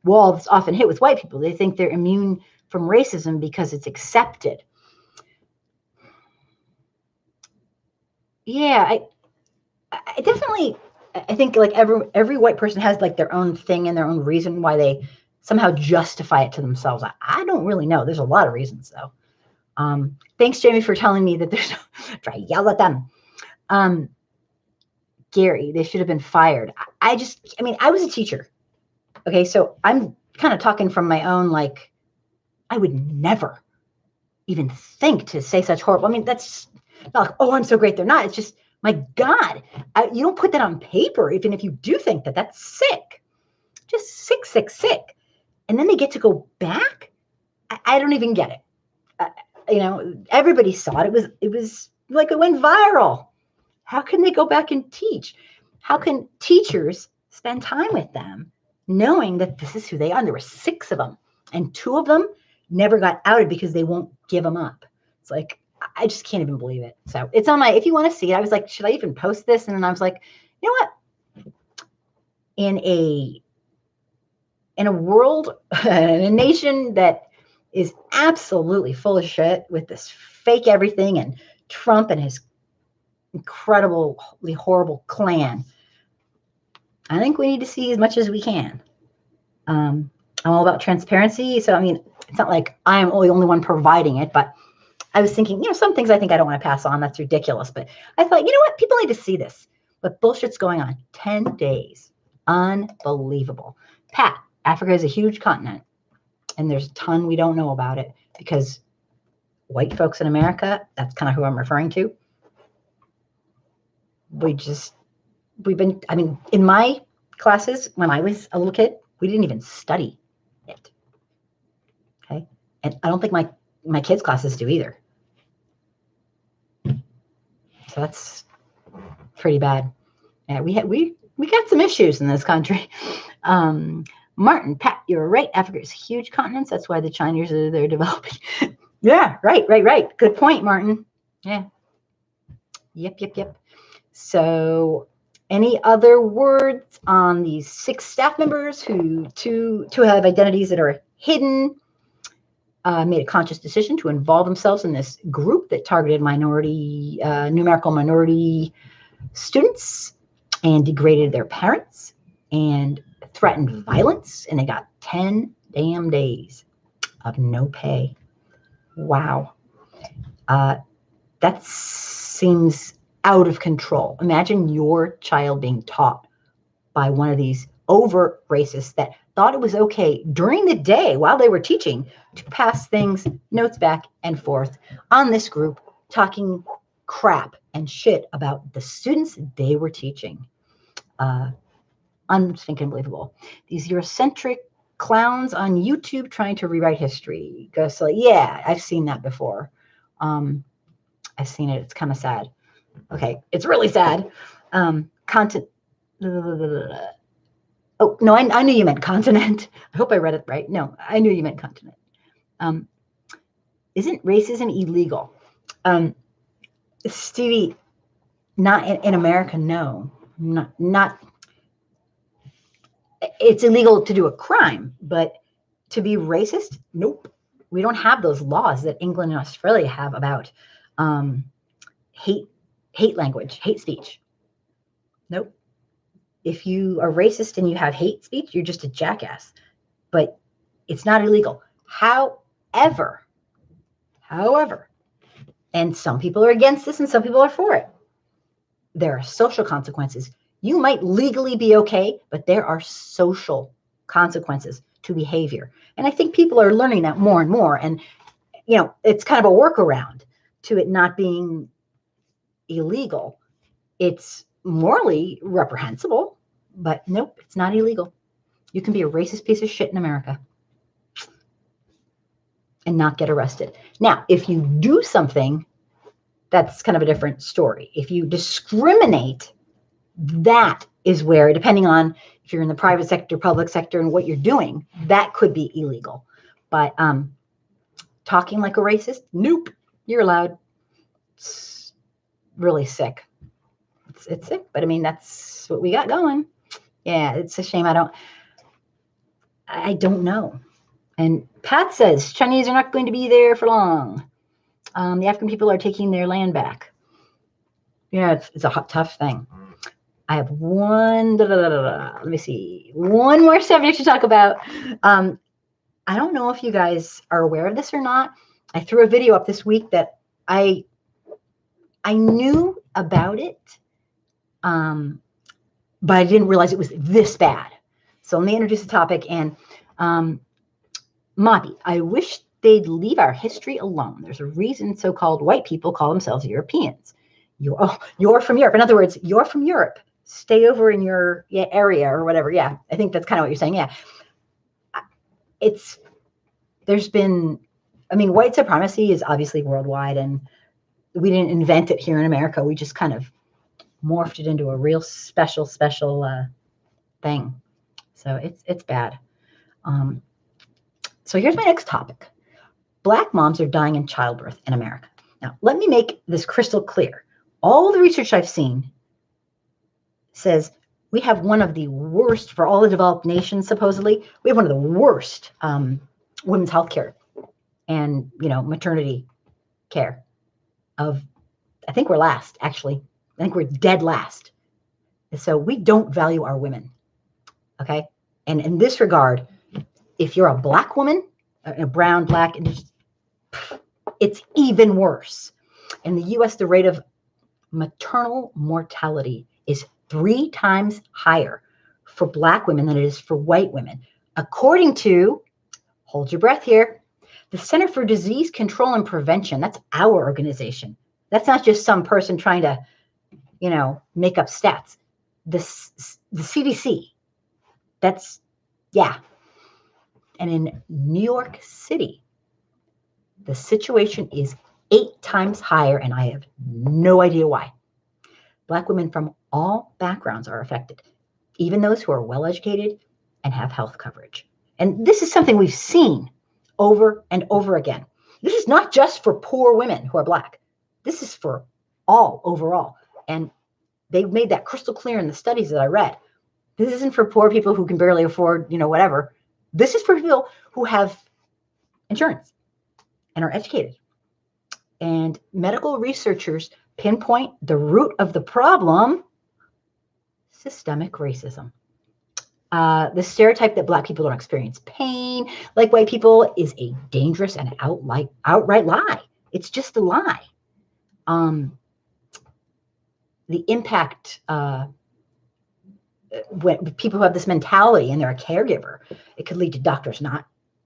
wall that's often hit with white people. They think they're immune from racism because it's accepted. Yeah, I definitely, I think like every white person has like their own thing and their own reason why they somehow justify it to themselves. I don't really know. There's a lot of reasons though. Thanks, Jamie, for telling me that there's no, try to yell at them. scary. They should have been fired. I mean, I was a teacher. Okay, so I'm kind of talking from my own, like, I would never even think to say such horrible. I mean, that's not like, oh, I'm so great. They're not. It's just, my God, you don't put that on paper, even if you do think that that's sick. Just sick, sick, sick. And then they get to go back. I don't even get it. You know, everybody saw it. It was like it went viral. How can they go back and teach? How can teachers spend time with them knowing that this is who they are? And there were 6 of them, and 2 of them never got outed because they won't give them up. It's like, I just can't even believe it. So it's on my, if you want to see it, I was like, should I even post this? And then I was like, you know what? In a world, in a nation that is absolutely full of shit with this fake everything and Trump and his incredibly horrible clan, I think we need to see as much as we can. I'm all about transparency. So, I mean, it's not like I'm the only one providing it, but I was thinking, you know, some things I think I don't want to pass on. That's ridiculous. But I thought, you know what? People need to see this. But bullshit's going on. 10 days. Unbelievable. Pat, Africa is a huge continent, and there's a ton we don't know about it because white folks in America, that's kind of who I'm referring to. We've been, I mean, in my classes, when I was a little kid, we didn't even study it. Okay. And I don't think my kids' classes do either. So that's pretty bad. Yeah, we got some issues in this country. Martin, Pat, you're right. Africa is a huge continent. That's why the Chinese are there developing. Yeah, right. Good point, Martin. Yeah. Yep. So, any other words on these 6 staff members who two have identities that are hidden, made a conscious decision to involve themselves in this group that targeted numerical minority students and degraded their parents and threatened violence, and they got 10 damn days of no pay. Wow. That seems out of control. Imagine your child being taught by one of these overt racists that thought it was okay during the day while they were teaching to pass things, notes back and forth on this group, talking crap and shit about the students they were teaching. Unbelievable. These Eurocentric clowns on YouTube trying to rewrite history. So yeah, I've seen that before. I've seen it. It's kind of sad. Okay, it's really sad. Content. Oh, no, I knew you meant continent. I hope I read it right. No, I knew you meant continent. Isn't racism illegal? Stevie, not in America, no. Not. It's illegal to do a crime, but to be racist, nope. We don't have those laws that England and Australia have about hate language, hate speech. Nope. If you are racist and you have hate speech, you're just a jackass. But it's not illegal. However, and some people are against this and some people are for it, there are social consequences. You might legally be okay, but there are social consequences to behavior. And I think people are learning that more and more. And, you know, it's kind of a workaround to it not being illegal. It's morally reprehensible, but nope, it's not illegal. You can be a racist piece of shit in America and not get arrested. Now, if you do something, that's kind of a different story. If you discriminate, that is where, depending on if you're in the private sector, public sector, and what you're doing, that could be illegal. But talking like a racist, nope, you're allowed. It's really sick. It's sick, but I mean, that's what we got going. Yeah, it's a shame. I don't know. And Pat says Chinese are not going to be there for long. The African people are taking their land back. Yeah, it's a tough thing. I have let me see, one more subject to talk about. I don't know if you guys are aware of this or not. I threw a video up this week that I knew about it, But I didn't realize it was this bad. So let me introduce the topic. And Mati, I wish they'd leave our history alone. There's a reason so-called white people call themselves Europeans. You're from Europe. In other words, you're from Europe. Stay over in your area or whatever. Yeah, I think that's kind of what you're saying. Yeah. There's been, I mean, white supremacy is obviously worldwide, and we didn't invent it here in America. We just kind of morphed it into a real special thing. So it's bad. So here's my next topic. Black moms are dying in childbirth in America. Now, let me make this crystal clear. All the research I've seen says we have one of the worst, for all the developed nations, supposedly, we have one of the worst women's health care and, maternity care of, I think we're last, actually. I think we're dead last. So we don't value our women, okay? And in this regard, if you're a Black woman, a brown, Black, it's even worse. In the U.S., the rate of maternal mortality is 3 times higher for Black women than it is for white women. According to, hold your breath here, the Center for Disease Control and Prevention, that's our organization. That's not just some person trying to, make up stats. The CDC, And in New York City, the situation is 8 times higher, and I have no idea why. Black women from all backgrounds are affected, even those who are well-educated and have health coverage. And this is something we've seen over and over again. This is not just for poor women who are Black. This is for all overall. And they made that crystal clear in the studies that I read. This isn't for poor people who can barely afford, whatever. This is for people who have insurance and are educated. And medical researchers pinpoint the root of the problem: systemic racism. The stereotype that Black people don't experience pain like white people is a dangerous and outright lie. It's just a lie. The impact when people who have this mentality and they're a caregiver, it could lead to doctors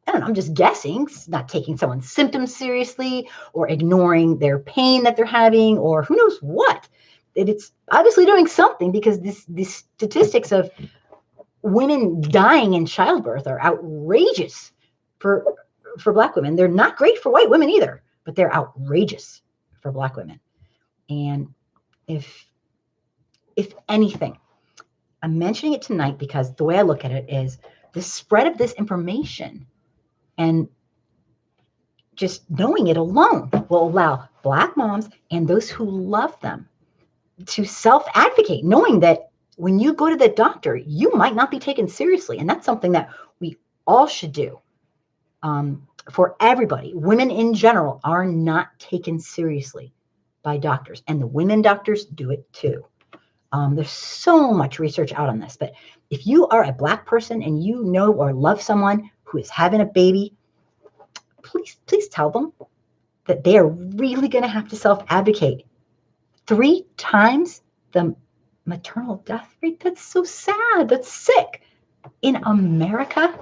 I'm just guessing, not taking someone's symptoms seriously or ignoring their pain that they're having or who knows what. It's obviously doing something, because these statistics of women dying in childbirth are outrageous for Black women. They're not great for white women either, but they're outrageous for Black women. And if anything, I'm mentioning it tonight because the way I look at it is the spread of this information and just knowing it alone will allow Black moms and those who love them to self-advocate, knowing that when you go to the doctor, you might not be taken seriously. And that's something that we all should do for everybody. Women in general are not taken seriously by doctors, and the women doctors do it too. There's so much research out on this, but if you are a Black person and you know or love someone who is having a baby, please tell them that they are really going to have to self-advocate. 3 times the maternal death rate. That's so sad. That's sick. In America,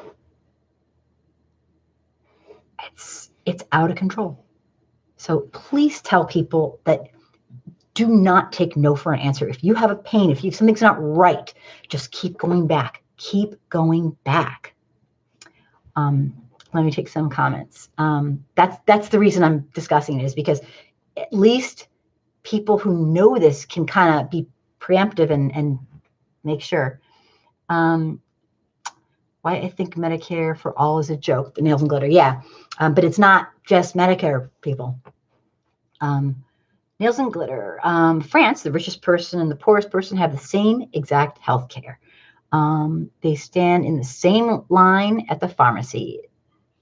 it's out of control. So please tell people that do not take no for an answer. If you have a pain, if something's not right, just keep going back. Keep going back. Let me take some comments. That's the reason I'm discussing it, is because at least people who know this can kind of be preemptive and make sure. Why I think Medicare for all is a joke, the nails and glitter. Yeah, but it's not just Medicare, people. Nails and glitter. France, the richest person and the poorest person have the same exact health care. They stand in the same line at the pharmacy.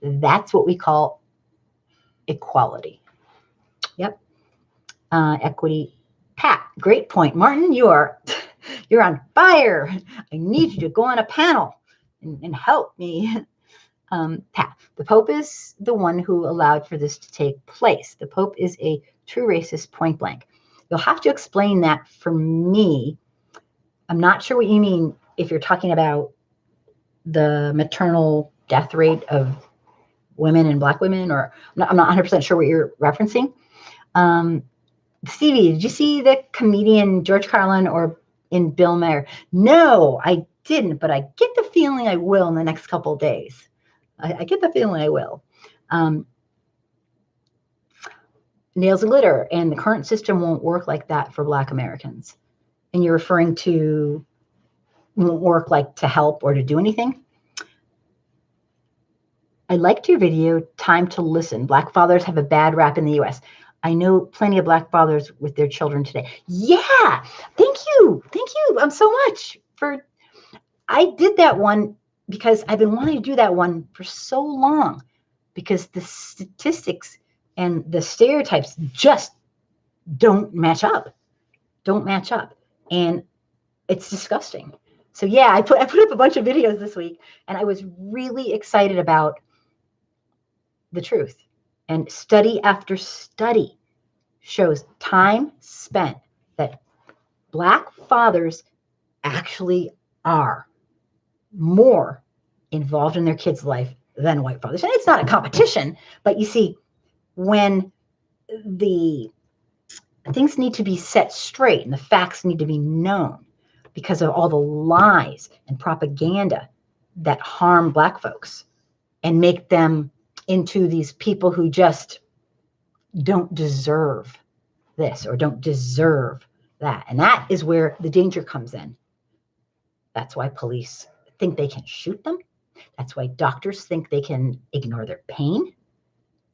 That's what we call equality. Yep. Equity. Pat, great point. Martin, you're on fire. I need you to go on a panel and help me. Pat, the Pope is the one who allowed for this to take place. The Pope is a true racist, point blank. You'll have to explain that for me. I'm not sure what you mean if you're talking about the maternal death rate of women and Black women, or I'm not 100% sure what you're referencing. Stevie, did you see the comedian George Carlin or in Bill Maher? No, I didn't, but I get the feeling I will in the next couple of days. I get the feeling I will. Nails and glitter, and the current system won't work like that for Black Americans. And you're referring to won't work like to help or to do anything? I liked your video, Time to Listen. Black fathers have a bad rap in the US. I know plenty of Black fathers with their children today. Yeah, thank you. Thank you so much for, I did that one because I've been wanting to do that one for so long, because the statistics and the stereotypes just don't match up. And it's disgusting. So yeah, I put up a bunch of videos this week, and I was really excited about the truth. And study after study shows time spent that Black fathers actually are more involved in their kids' life than white fathers. And it's not a competition, but you see, when the things need to be set straight and the facts need to be known because of all the lies and propaganda that harm Black folks and make them into these people who just don't deserve this or don't deserve that. And that is where the danger comes in. That's why police think they can shoot them. That's why doctors think they can ignore their pain.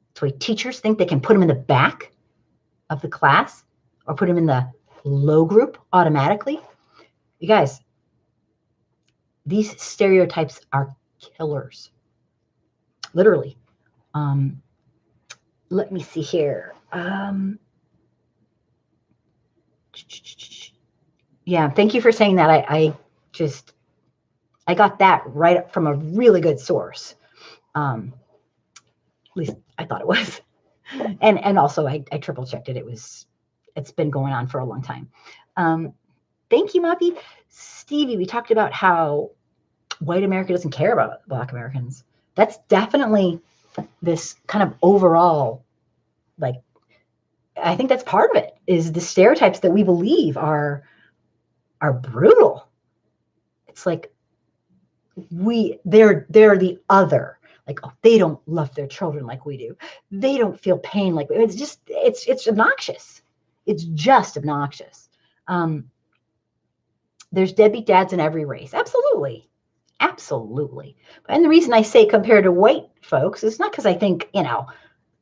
That's why teachers think they can put them in the back of the class or put them in the low group automatically. You guys, these stereotypes are killers. Literally. Let me see here. Yeah, thank you for saying that. I got that right from a really good source. At least I thought it was. And also I triple checked it. It's been going on for a long time. Thank you, Moppy. Stevie, we talked about how white America doesn't care about Black Americans. That's definitely this kind of overall, like, I think that's part of it, is the stereotypes that we believe are brutal. It's like they're the other. Like, oh, they don't love their children like we do. They don't feel pain like we. It's obnoxious. It's just obnoxious. There's deadbeat dads in every race. Absolutely. And the reason I say compared to white folks is not because I think,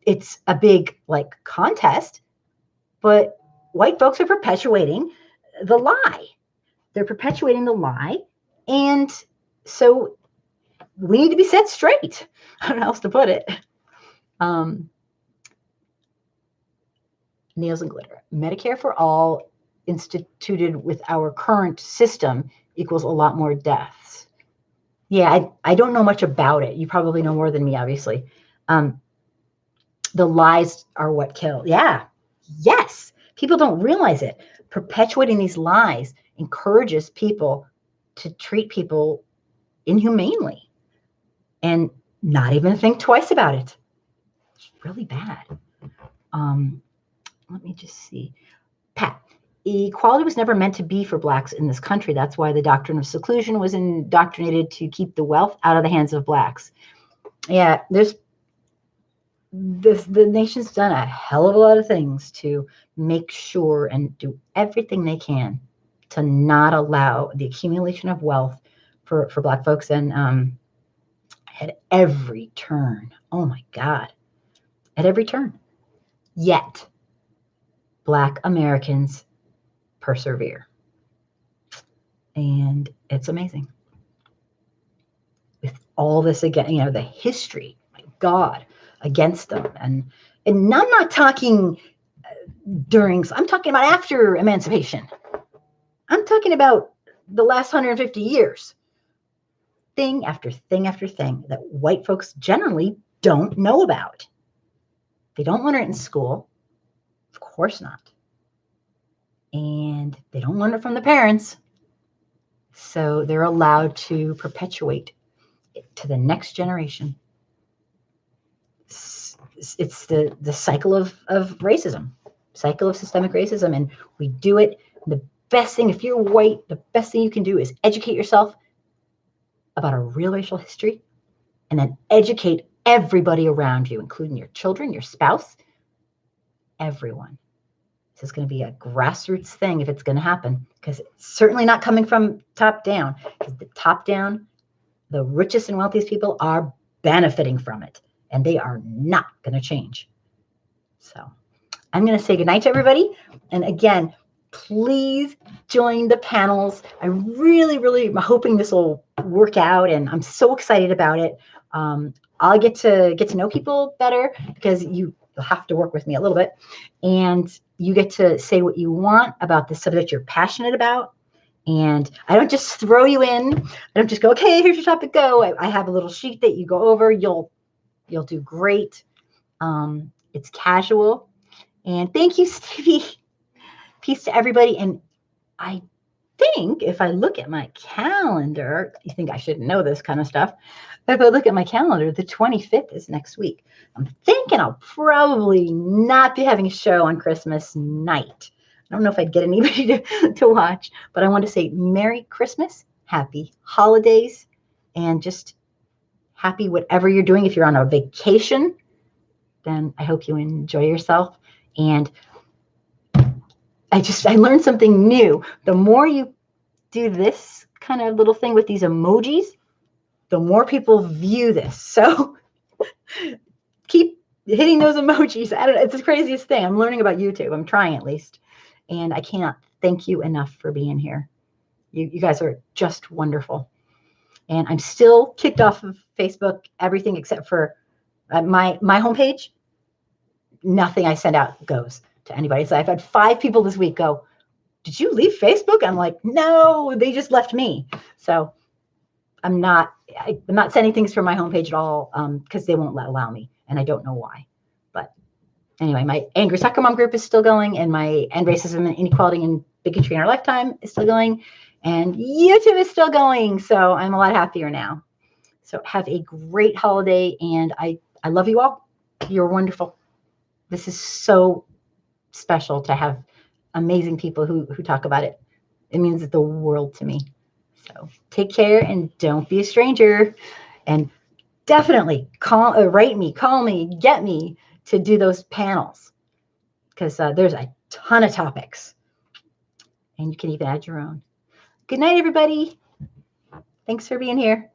it's a big like contest, but white folks are perpetuating the lie. They're perpetuating the lie. And so we need to be set straight. I don't know how else to put it. Nails and glitter. Medicare for all instituted with our current system equals a lot more deaths. Yeah, I don't know much about it. You probably know more than me, obviously. The lies are what kill. Yeah. Yes. People don't realize it. Perpetuating these lies encourages people to treat people inhumanely and not even think twice about it. It's really bad. Let me just see. Pat, equality was never meant to be for Blacks in this country. That's why the doctrine of seclusion was indoctrinated to keep the wealth out of the hands of Blacks. Yeah, the nation's done a hell of a lot of things to make sure and do everything they can to not allow the accumulation of wealth for Black folks. And at every turn, oh my God, at every turn. Yet, Black Americans persevere. And it's amazing. With all this, again, the history, my God, against them. And I'm not talking I'm talking about after emancipation. I'm talking about the last 150 years. Thing after thing after thing that white folks generally don't know about. They don't learn it in school. Of course not. And they don't learn it from the parents. So they're allowed to perpetuate it to the next generation. It's the cycle of racism, cycle of systemic racism. And we do it. The best thing, if you're white, the best thing you can do is educate yourself about a real racial history, and then educate everybody around you, including your children, your spouse, everyone. This is going to be a grassroots thing if it's going to happen, because it's certainly not coming from top down, because the top down, the richest and wealthiest people are benefiting from it, and they are not going to change. So I'm going to say goodnight to everybody. And again, please join the panels. I really am hoping this will work out, and I'm so excited about it. I'll get to know people better, because you'll have to work with me a little bit, and you get to say what you want about the subject you're passionate about. And I don't just throw you in. I don't just go, okay, here's your topic, go. I have a little sheet that you go over. You'll do great. It's casual. And thank you, Stevie. Peace to everybody. And I think if I look at my calendar, you think I should know this kind of stuff. But if I look at my calendar, the 25th is next week. I'm thinking I'll probably not be having a show on Christmas night. I don't know if I'd get anybody to watch, but I want to say Merry Christmas, Happy Holidays, and just happy whatever you're doing. If you're on a vacation, then I hope you enjoy yourself. And I learned something new. The more you do this kind of little thing with these emojis, the more people view this. So keep hitting those emojis. I don't know, it's the craziest thing. I'm learning about YouTube. I'm trying, at least. And I cannot thank you enough for being here. You guys are just wonderful. And I'm still kicked off of Facebook, everything except for my homepage. Nothing I send out goes to anybody. So I've had 5 people this week go, did you leave Facebook? I'm like, no, they just left me. So I'm not sending things from my homepage at all, because they won't allow me, and I don't know why. But anyway, my Angry Soccer Mom group is still going, and my End Racism and Inequality and Bigotry in Our Lifetime is still going, and YouTube is still going. So I'm a lot happier now. So have a great holiday, and I love you all. You're wonderful. This is so special to have amazing people who talk about it. It means the world to me. So take care, and don't be a stranger. And definitely write me, call me, get me to do those panels, because there's a ton of topics, and you can even add your own. Good night, everybody. Thanks for being here.